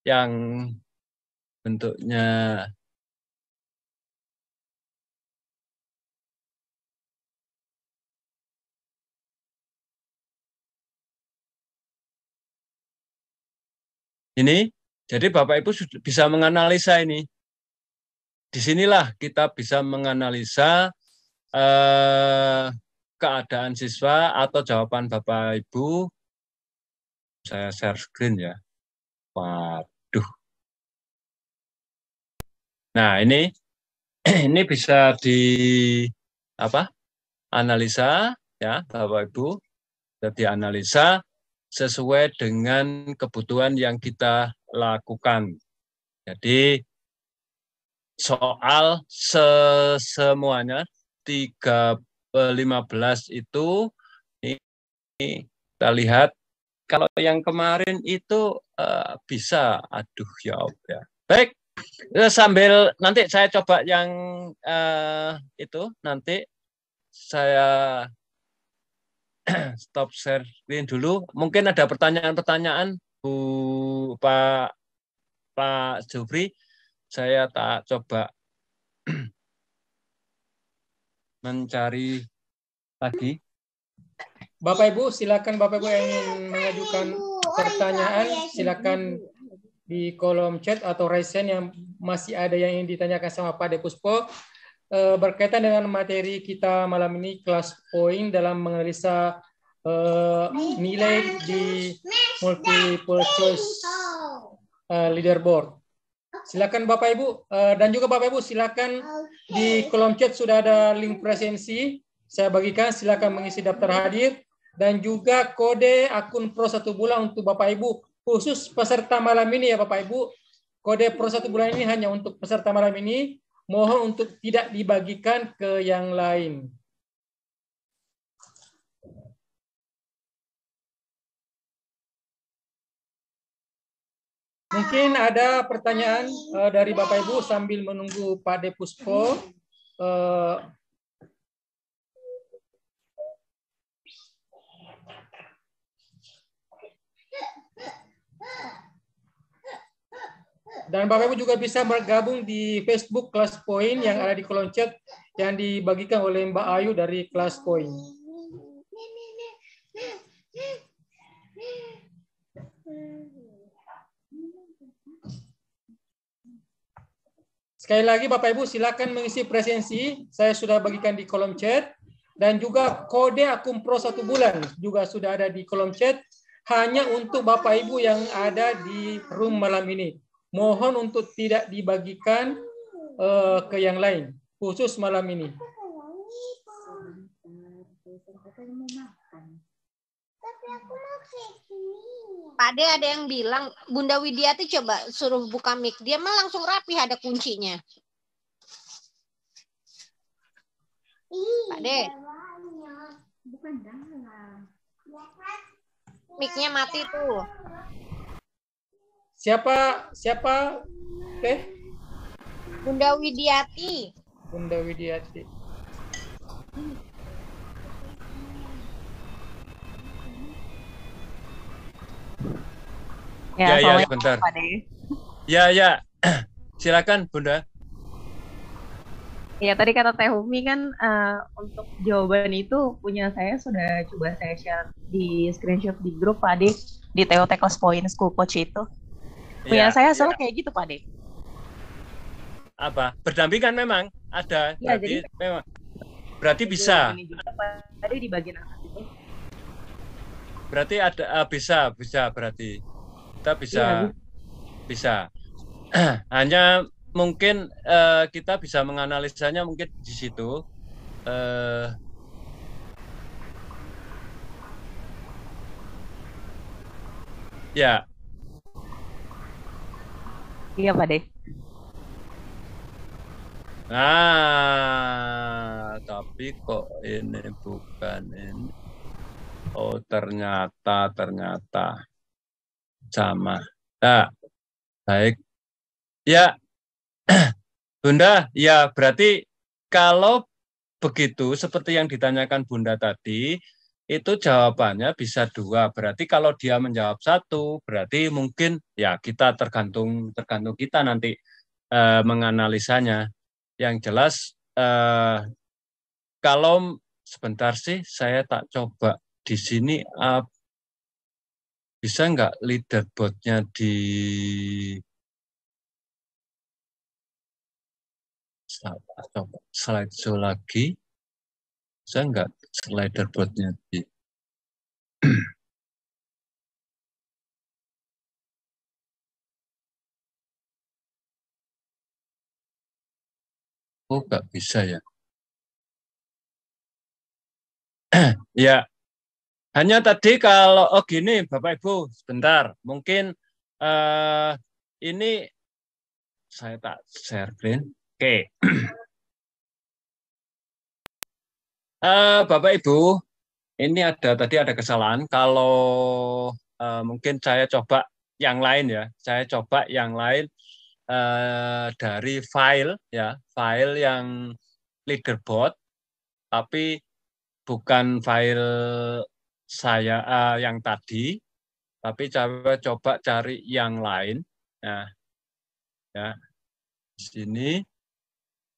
yang bentuknya ini. Jadi Bapak Ibu bisa menganalisa ini. Disinilah kita bisa menganalisa keadaan siswa atau jawaban Bapak Ibu. Saya share screen ya. Waduh. Nah, ini bisa analisa ya, Bapak Ibu. Jadi analisa sesuai dengan kebutuhan yang kita lakukan. Jadi soal semuanya 15 itu ini kita lihat. Kalau yang kemarin itu bisa, aduh ya. Baik, sambil nanti saya coba yang itu, nanti saya stop share screen dulu. Mungkin ada pertanyaan-pertanyaan, Pak Jufri. Saya tak coba mencari lagi. Bapak Ibu, silakan Bapak Ibu yang ingin mengajukan pertanyaan, silakan di kolom chat atau raise hand yang masih ada yang ingin ditanyakan sama Pak De Puspo berkaitan dengan materi kita malam ini, kelas poin dalam menganalisa nilai di multiple choice leaderboard. Silakan Bapak Ibu dan juga Bapak Ibu silakan di kolom chat sudah ada link presensi. Saya bagikan, silakan mengisi daftar hadir dan juga kode akun Pro 1 bulan untuk Bapak Ibu khusus peserta malam ini ya Bapak Ibu. Kode Pro 1 bulan ini hanya untuk peserta malam ini. Mohon untuk tidak dibagikan ke yang lain. Mungkin ada pertanyaan dari Bapak Ibu sambil menunggu Pak De Puspo. Dan Bapak Ibu juga bisa bergabung di Facebook Kelas Poin yang ada di kolom chat yang dibagikan oleh Mbak Ayu dari Kelas Poin. Sekali lagi Bapak Ibu silakan mengisi presensi, saya sudah bagikan di kolom chat dan juga kode akun Pro 1 bulan juga sudah ada di kolom chat hanya untuk Bapak Ibu yang ada di room malam ini. Mohon untuk tidak dibagikan ke yang lain, khusus malam ini. Pak De ada yang bilang, Bunda Widiati coba suruh buka mic. Dia mah langsung rapi, ada kuncinya. Pak De. Mic-nya mati tuh. Siapa? Teh? Bunda Widiati. Bunda Widiati. Ya, sebentar. Ya. Silakan, Bunda. Ya, tadi kata Teh Umi kan untuk jawaban itu punya saya sudah coba saya share di screenshot di grup Pak De, di TOT Kelas Poin School Coach itu. Punya saya soalnya kayak gitu Pak De. Apa? Berdampingan memang ada. Ya, berarti jadi memang. Berarti bisa. Pak De di bagian atas itu. Berarti ada bisa berarti. Kita bisa. Hanya mungkin kita bisa menganalisanya mungkin di situ. Ya. Iya Pak De. Nah, tapi kok ini bukan ini. Oh, ternyata sama. Nah, baik. Ya, Bunda, ya berarti kalau begitu seperti yang ditanyakan Bunda tadi, itu jawabannya bisa 2. Berarti kalau dia menjawab 1, berarti mungkin ya kita tergantung kita nanti menganalisanya. Yang jelas kalau sebentar sih saya tak coba di sini bisa nggak leaderboardnya di coba slideshow lagi. Bisa nggak leaderboardnya di oh nggak bisa ya. Ya, hanya tadi kalau gini Bapak Ibu, sebentar. Mungkin ini saya tak share screen. Oke. Bapak Ibu, ini tadi ada kesalahan. Kalau mungkin saya coba yang lain ya. Saya coba yang lain dari file ya, file yang leaderboard, tapi bukan file saya yang tadi, tapi coba cari yang lain. Nah, ya di sini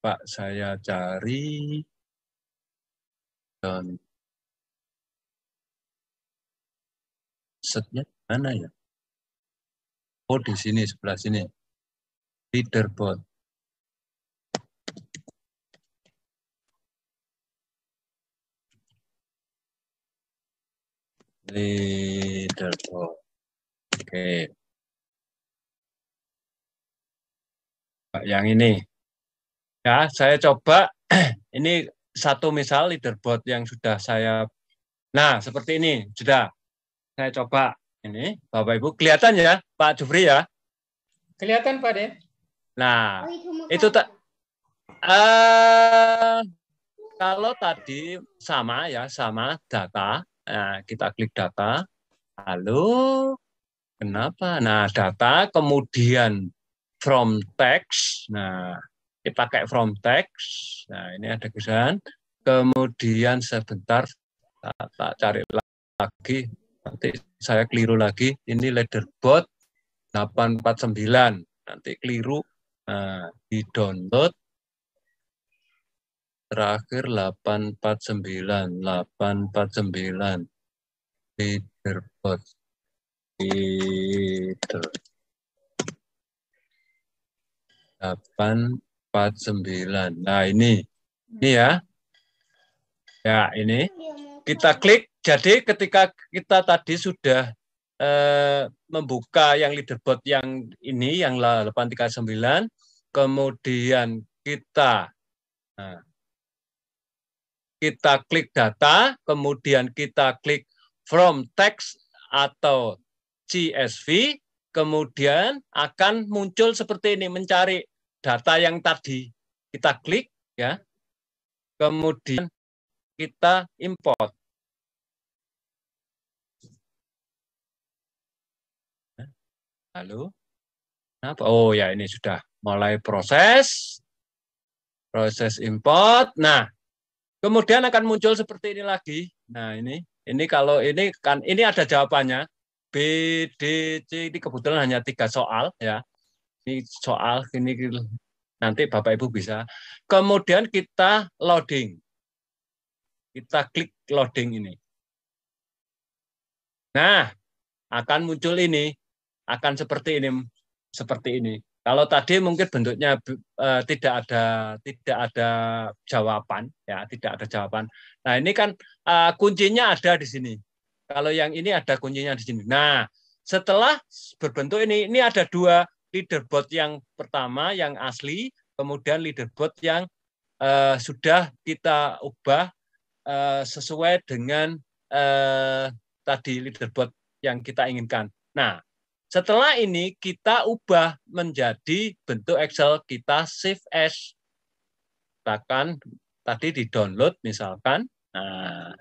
Pak saya cari dan setnya mana ya? Oh di sini sebelah sini leaderboard. Leaderboard. Oke. Yang ini. Ya, saya coba ini satu misal leaderboard yang sudah saya. Nah, seperti ini sudah. Saya coba ini, Bapak Ibu kelihatan ya, Pak Jufri ya? Kelihatan Pak Den. Nah, itu kalau tadi sama ya, sama data. Nah, kita klik data. Halo, kenapa? Nah, data kemudian from text. Nah, dipakai from text. Nah, ini ada kesan. Kemudian sebentar tak cari lagi. Nanti saya keliru lagi. Ini leaderboard 849. Nanti keliru. Nah, di download. Terakhir 849. 849. Leaderboard. Leader. 849. Nah, ini ya. Ya, ini. Kita klik. Jadi ketika kita tadi sudah membuka yang leaderboard yang ini, yang 839, kemudian kita klik data, kemudian kita klik from text atau CSV, kemudian akan muncul seperti ini, mencari data yang tadi. Kita klik, ya, kemudian kita import. Halo? Oh ya, ini sudah mulai proses import. Nah, kemudian akan muncul seperti ini lagi. Nah, ini kalau ini kan ini ada jawabannya. B, D, C, ini kebetulan hanya 3 soal ya. Ini soal ini nanti Bapak Ibu bisa. Kemudian kita loading. Kita klik loading ini. Nah, akan muncul ini. Akan seperti ini, Kalau tadi mungkin bentuknya tidak ada jawaban, ya, tidak ada jawaban. Nah, ini kan kuncinya ada di sini. Kalau yang ini ada kuncinya di sini. Nah, setelah berbentuk ini ada 2 leaderboard. Yang pertama yang asli, kemudian leaderboard yang sudah kita ubah sesuai dengan tadi leaderboard yang kita inginkan. Nah, setelah ini kita ubah menjadi bentuk Excel, kita save as. Katakan tadi di-download misalkan. Nah,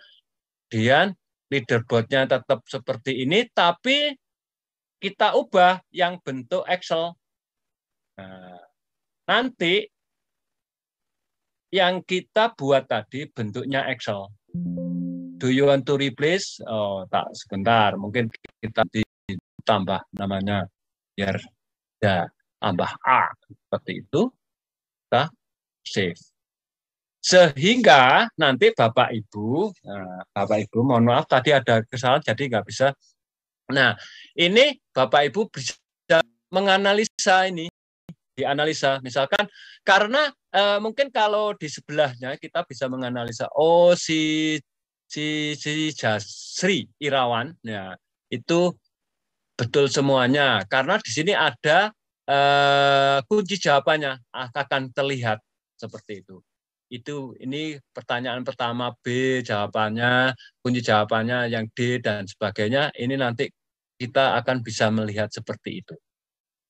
kemudian leaderboard-nya tetap seperti ini, tapi kita ubah yang bentuk Excel. Nah, nanti yang kita buat tadi bentuknya Excel. Do you want to replace? Oh, tak sebentar. Mungkin kita ditambah namanya biar ya tambah A seperti itu. Kita save. Sehingga nanti Bapak Ibu mohon maaf tadi ada kesalahan jadi nggak bisa. Nah, ini Bapak Ibu bisa menganalisa ini, dianalisa misalkan karena mungkin kalau di sebelahnya kita bisa menganalisa si Jasri Irawan ya itu betul semuanya karena di sini ada kunci jawabannya akan terlihat seperti itu. Ini pertanyaan pertama B jawabannya, kunci jawabannya yang D dan sebagainya. Ini nanti kita akan bisa melihat seperti itu.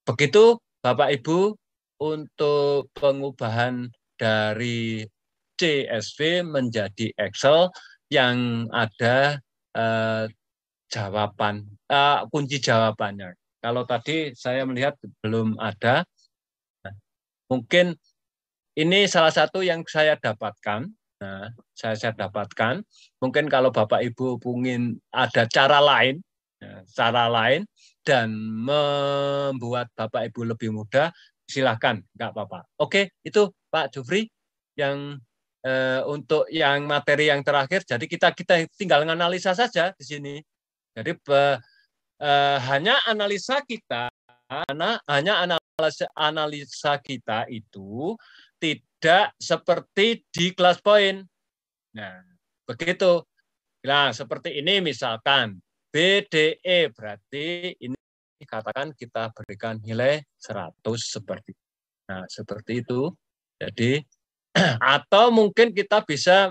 Begitu Bapak Ibu untuk pengubahan dari CSV menjadi Excel yang ada jawaban kunci jawabannya. Kalau tadi saya melihat belum ada, mungkin ini salah satu yang saya dapatkan. Nah, saya dapatkan. Mungkin kalau Bapak Ibu ingin ada cara lain dan membuat Bapak Ibu lebih mudah, silahkan, nggak apa-apa. Oke, itu Pak Jufri yang untuk yang materi yang terakhir. Jadi kita tinggal menganalisa saja di sini. Jadi hanya analisa kita itu tidak seperti di kelas poin. Nah, begitu. Nah, seperti ini misalkan BDE berarti ini katakan kita berikan nilai 100 seperti. Nah, seperti itu. Jadi atau mungkin kita bisa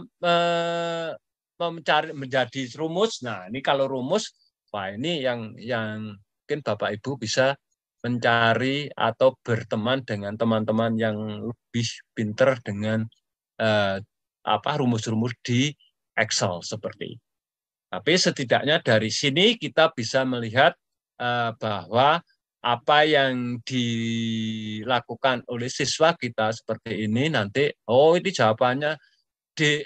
mencari menjadi rumus. Nah, ini kalau rumus, wah ini yang mungkin Bapak Ibu bisa mencari atau berteman dengan teman-teman yang lebih pinter dengan rumus-rumus di Excel seperti ini. Tapi setidaknya dari sini kita bisa melihat bahwa apa yang dilakukan oleh siswa kita seperti ini nanti, ini jawabannya D,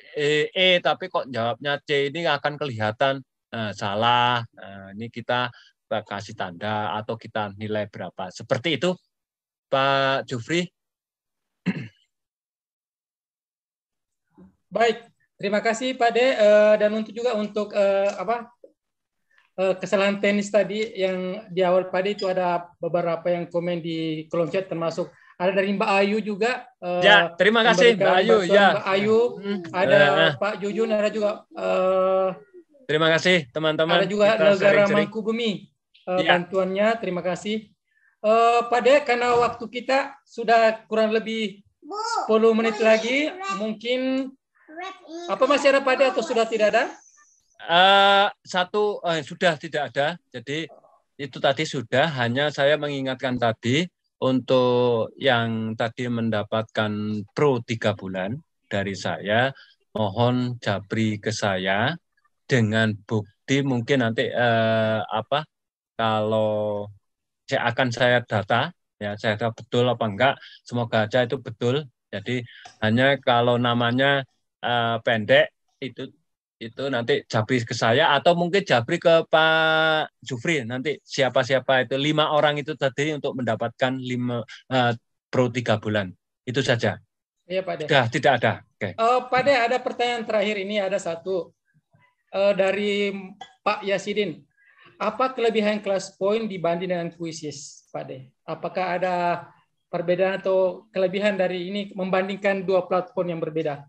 E, tapi kok jawabnya C, ini akan kelihatan salah. Ini kita kasih tanda atau kita nilai berapa. Seperti itu, Pak Jufri. Baik, terima kasih Pak De. Dan untuk kesalahan teknis tadi yang di awal Pak De itu ada beberapa yang komen di kolom chat termasuk ada dari Mbak Ayu juga. Ya, terima kasih Mbak Ayu. Ya. Mbak Ayu, ada Pak Jujun, ada juga. Terima kasih teman-teman. Ada juga Negara Mangkubumi bantuannya. Terima kasih. Pak De, karena waktu kita sudah kurang lebih 10 menit lagi, mungkin apa masih ada Pak De atau sudah tidak ada? Sudah tidak ada. Jadi itu tadi sudah. Hanya saya mengingatkan tadi untuk yang tadi mendapatkan pro 3 bulan dari saya, mohon japri ke saya dengan bukti mungkin nanti kalau akan saya data ya saya tahu betul apa enggak, semoga aja itu betul. Jadi hanya kalau namanya pendek itu nanti jabri ke saya atau mungkin jabri ke Pak Jufri, nanti siapa-siapa itu 5 orang itu tadi untuk mendapatkan pro 3 bulan. Itu saja. Iya Pak De. Sudah tidak ada. Oke. Pak De, ada pertanyaan terakhir ini, ada satu dari Pak Yasidin. Apa kelebihan kelas poin dibanding dengan kuisis, Pak De? Apakah ada perbedaan atau kelebihan dari ini membandingkan 2 platform yang berbeda?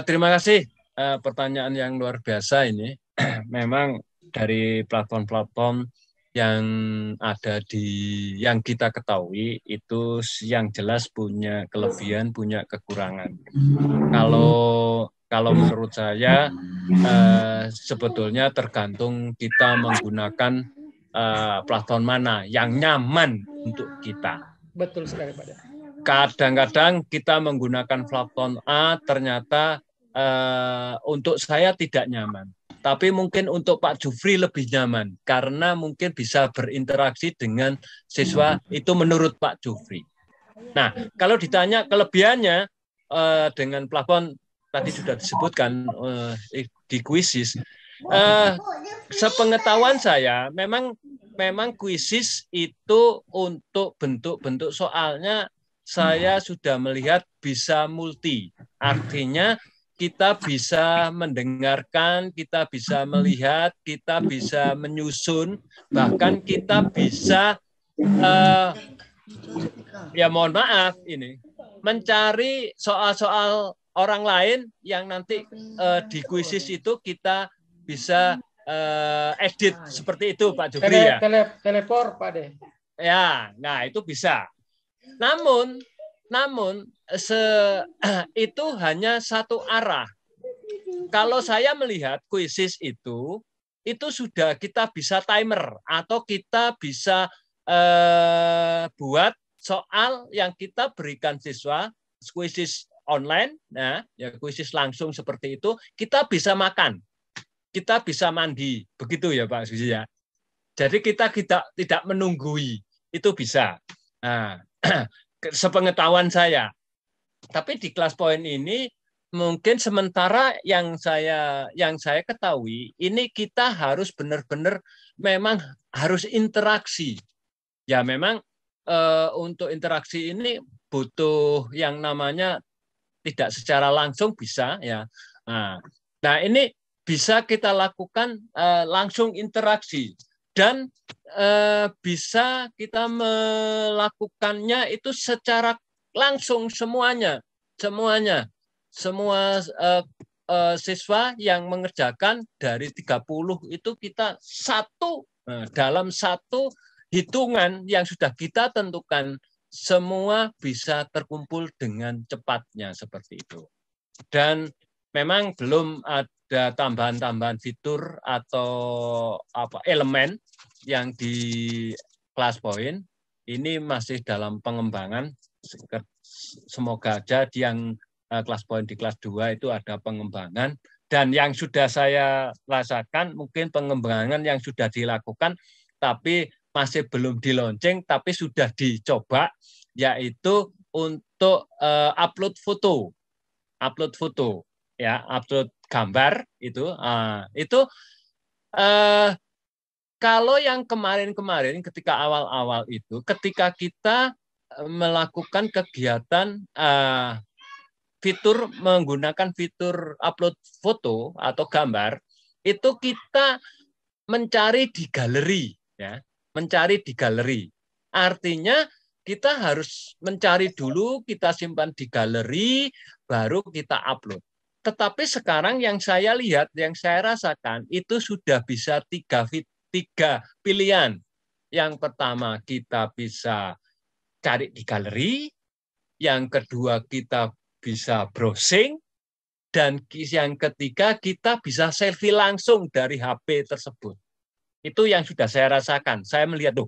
Terima kasih. Pertanyaan yang luar biasa ini. Memang dari platform-platform yang ada yang kita ketahui itu yang jelas punya kelebihan, punya kekurangan. Kalau menurut saya sebetulnya tergantung kita menggunakan platform mana yang nyaman untuk kita. Betul sekali, Pak De. Kadang-kadang kita menggunakan platform A ternyata untuk saya tidak nyaman. Tapi mungkin untuk Pak Jufri lebih nyaman karena mungkin bisa berinteraksi dengan siswa itu menurut Pak Jufri. Nah, kalau ditanya kelebihannya, dengan plafon tadi sudah disebutkan di kuisis. Sepengetahuan saya, memang kuisis itu untuk bentuk-bentuk soalnya saya sudah melihat bisa multi. Artinya kita bisa mendengarkan, kita bisa melihat, kita bisa menyusun, bahkan kita bisa ya mohon maaf ini mencari soal-soal orang lain yang nanti di kuisis itu kita bisa edit seperti itu Pak Jufri ya. Teleport Pak De. Ya, nah itu bisa. Namun itu hanya satu arah. Kalau saya melihat kuisis itu sudah kita bisa timer atau kita bisa buat soal yang kita berikan siswa kuisis online, nah ya kuisis langsung seperti itu, kita bisa makan, kita bisa mandi, begitu ya Pak Susi ya. Jadi kita tidak menunggui, itu bisa. Nah, sepengetahuan saya. Tapi di kelas poin ini mungkin sementara yang saya ketahui ini kita harus benar-benar memang harus interaksi. Ya memang untuk interaksi ini butuh yang namanya tidak secara langsung bisa ya. Nah ini bisa kita lakukan langsung interaksi dan bisa kita melakukannya itu secara langsung semuanya semua siswa yang mengerjakan dari 30 itu kita dalam satu hitungan yang sudah kita tentukan semua bisa terkumpul dengan cepatnya seperti itu. Dan memang belum ada tambahan-tambahan fitur atau elemen yang di kelas poin ini masih dalam pengembangan. Semoga aja yang kelas poin di kelas 2 itu ada pengembangan dan yang sudah saya rasakan mungkin pengembangan yang sudah dilakukan tapi masih belum di launching tapi sudah dicoba yaitu untuk upload foto ya, upload gambar itu kalau yang kemarin ketika awal-awal itu ketika kita melakukan kegiatan menggunakan fitur upload foto atau gambar itu kita mencari di galeri ya. Mencari di galeri. Artinya kita harus mencari dulu, kita simpan di galeri, baru kita upload. Tetapi sekarang yang saya lihat, yang saya rasakan, itu sudah bisa tiga pilihan. Yang pertama kita bisa cari di galeri, yang kedua kita bisa browsing, dan yang ketiga kita bisa selfie langsung dari HP tersebut. Itu yang sudah saya rasakan. Saya melihat,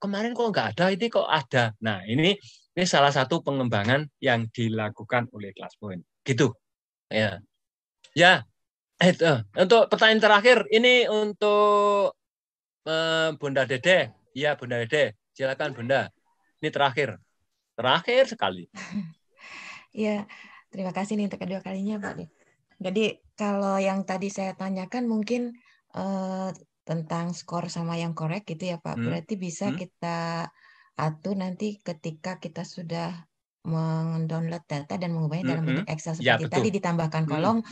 kemarin kok nggak ada, ini kok ada. Nah, ini salah satu pengembangan yang dilakukan oleh kelas poin. Gitu. Ya. Ya. Untuk pertanyaan terakhir, ini untuk Bunda Dede. Iya, Bunda Dede. Silakan, Bunda. Ini terakhir. Terakhir sekali. Ya, terima kasih nih untuk kedua kalinya, Pak. Jadi, kalau yang tadi saya tanyakan mungkin tentang skor sama yang korek gitu ya Pak. Berarti bisa kita atur nanti ketika kita sudah mendownload data dan mengubahnya dalam bentuk Excel seperti tadi ditambahkan kolom.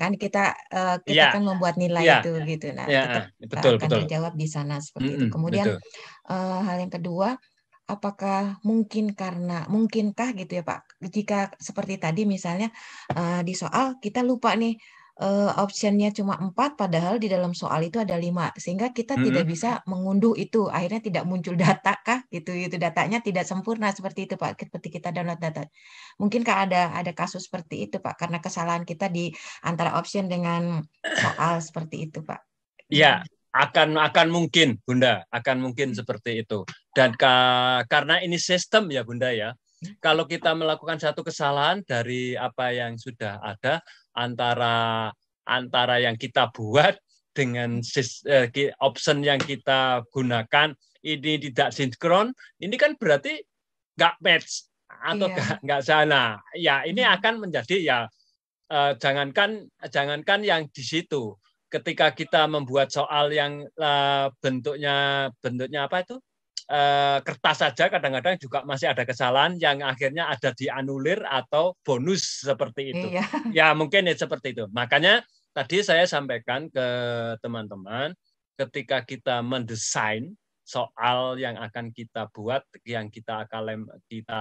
Kan kita kan membuat nilai itu gitu. Nah, tetap akan terjawab di sana seperti itu. Kemudian hal yang kedua, apakah mungkinkah gitu ya Pak, jika seperti tadi misalnya di soal kita lupa nih optionnya cuma 4 padahal di dalam soal itu ada 5 sehingga kita tidak bisa mengunduh itu, akhirnya tidak muncul data kah gitu, datanya tidak sempurna seperti itu Pak seperti kita download data. Mungkinkah ada kasus seperti itu Pak karena kesalahan kita di antara option dengan soal seperti itu Pak? Iya, akan mungkin Bunda, akan mungkin seperti itu. Dan karena ini sistem ya Bunda ya. Kalau kita melakukan satu kesalahan dari apa yang sudah ada antara yang kita buat dengan option yang kita gunakan ini tidak sinkron, ini kan berarti nggak match atau nggak sana. Ya ini akan menjadi ya jangankan yang di situ. Ketika kita membuat soal yang bentuknya apa itu kertas saja, kadang-kadang juga masih ada kesalahan yang akhirnya ada dianulir atau bonus seperti itu. Ya mungkin seperti itu. Makanya tadi saya sampaikan ke teman-teman, ketika kita mendesain soal yang akan kita buat, yang kita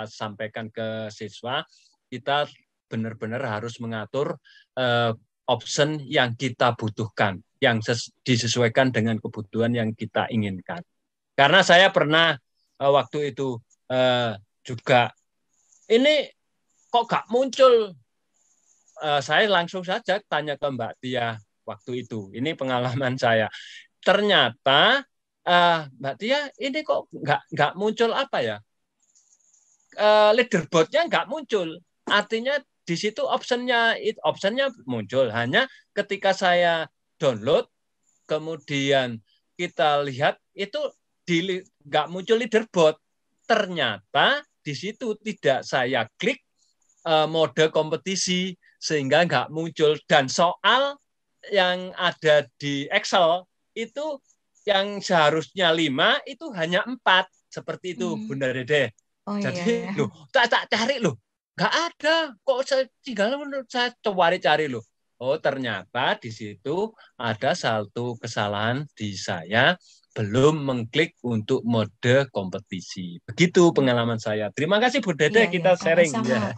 sampaikan ke siswa, kita benar-benar harus mengatur option yang kita butuhkan, yang disesuaikan dengan kebutuhan yang kita inginkan. Karena saya pernah waktu itu juga, ini kok gak muncul? Saya langsung saja tanya ke Mbak Tia waktu itu. Ini pengalaman saya. Ternyata Mbak Tia, ini kok nggak muncul apa ya? Leaderboardnya nggak muncul. Artinya di situ optionnya muncul. Hanya ketika saya download, kemudian kita lihat itu nggak muncul leaderboard. Ternyata di situ tidak saya klik mode kompetisi, sehingga nggak muncul. Dan soal yang ada di Excel itu yang seharusnya 5 itu hanya 4, seperti itu, Bunda Dede. Jadi loh, tak cari loh, nggak ada. Kok saya tinggal saya cari loh. Oh ternyata di situ ada satu kesalahan di saya, belum mengklik untuk mode kompetisi. Begitu pengalaman saya. Terima kasih Bu Dede, kita sharing. Ya.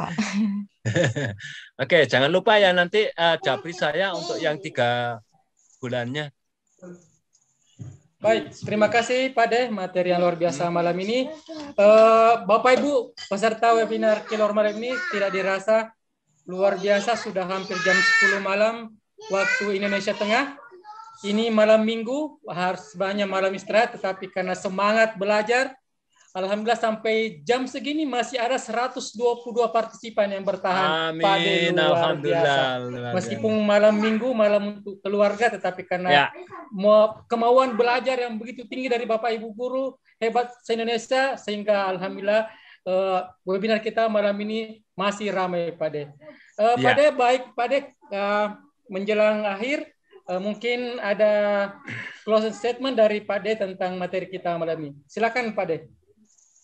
Oke, jangan lupa ya nanti japri saya untuk yang 3 bulannya. Baik, terima kasih Pak De, materi yang luar biasa malam ini. Bapak Ibu peserta webinar Kelor malam ini tidak dirasa luar biasa, sudah hampir jam 10 malam waktu Indonesia Tengah. Ini malam Minggu, harus banyak malam istirahat, tetapi karena semangat belajar, alhamdulillah sampai jam segini masih ada 122 partisipan yang bertahan. Amin, Pak De, luar biasa. Meskipun malam Minggu, malam untuk keluarga, tetapi karena kemauan belajar yang begitu tinggi dari Bapak Ibu guru hebat se-Indonesia, sehingga alhamdulillah webinar kita malam ini masih ramai, Pak De. Pak De, baik Pak De, menjelang akhir, mungkin ada closing statement dari Pak De tentang materi kita malam ini. Silakan Pak De.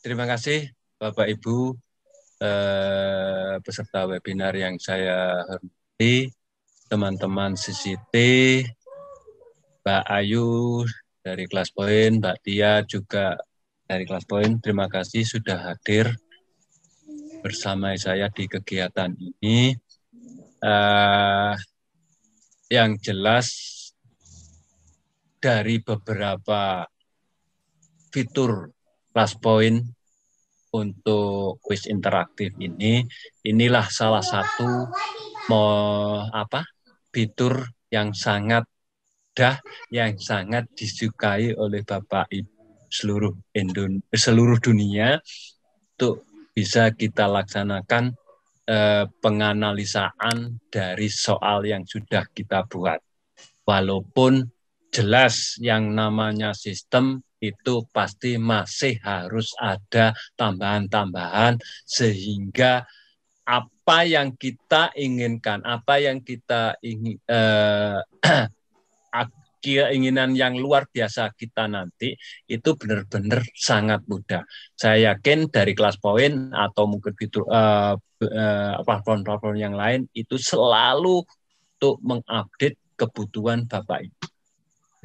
Terima kasih Bapak Ibu peserta webinar yang saya hormati, teman-teman CCT, Mbak Ayu dari kelas poin, Mbak Tia juga dari kelas poin. Terima kasih sudah hadir bersama saya di kegiatan ini. Yang jelas dari beberapa fitur kelas poin untuk kuis interaktif ini, inilah salah satu fitur yang sangat yang sangat disukai oleh Bapak Ibu seluruh dunia, untuk bisa kita laksanakan penganalisaan dari soal yang sudah kita buat. Walaupun jelas yang namanya sistem itu pasti masih harus ada tambahan-tambahan, sehingga apa yang kita inginkan, apa yang kita ingin keinginan yang luar biasa kita nanti itu benar-benar sangat mudah. Saya yakin dari kelas poin atau mungkin fitur platform-platform yang lain itu selalu untuk mengupdate kebutuhan Bapak Ibu.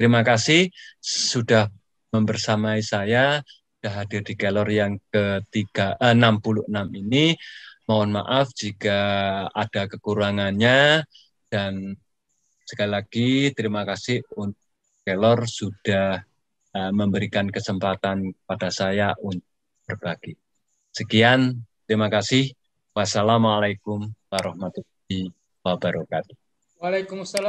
Terima kasih sudah membersamai saya, sudah hadir di Kelor yang ke-66 ini. Mohon maaf jika ada kekurangannya, dan sekali lagi terima kasih untuk Kelor sudah memberikan kesempatan pada saya untuk berbagi. Sekian, terima kasih. Wassalamualaikum warahmatullahi wabarakatuh. Waalaikumsalam.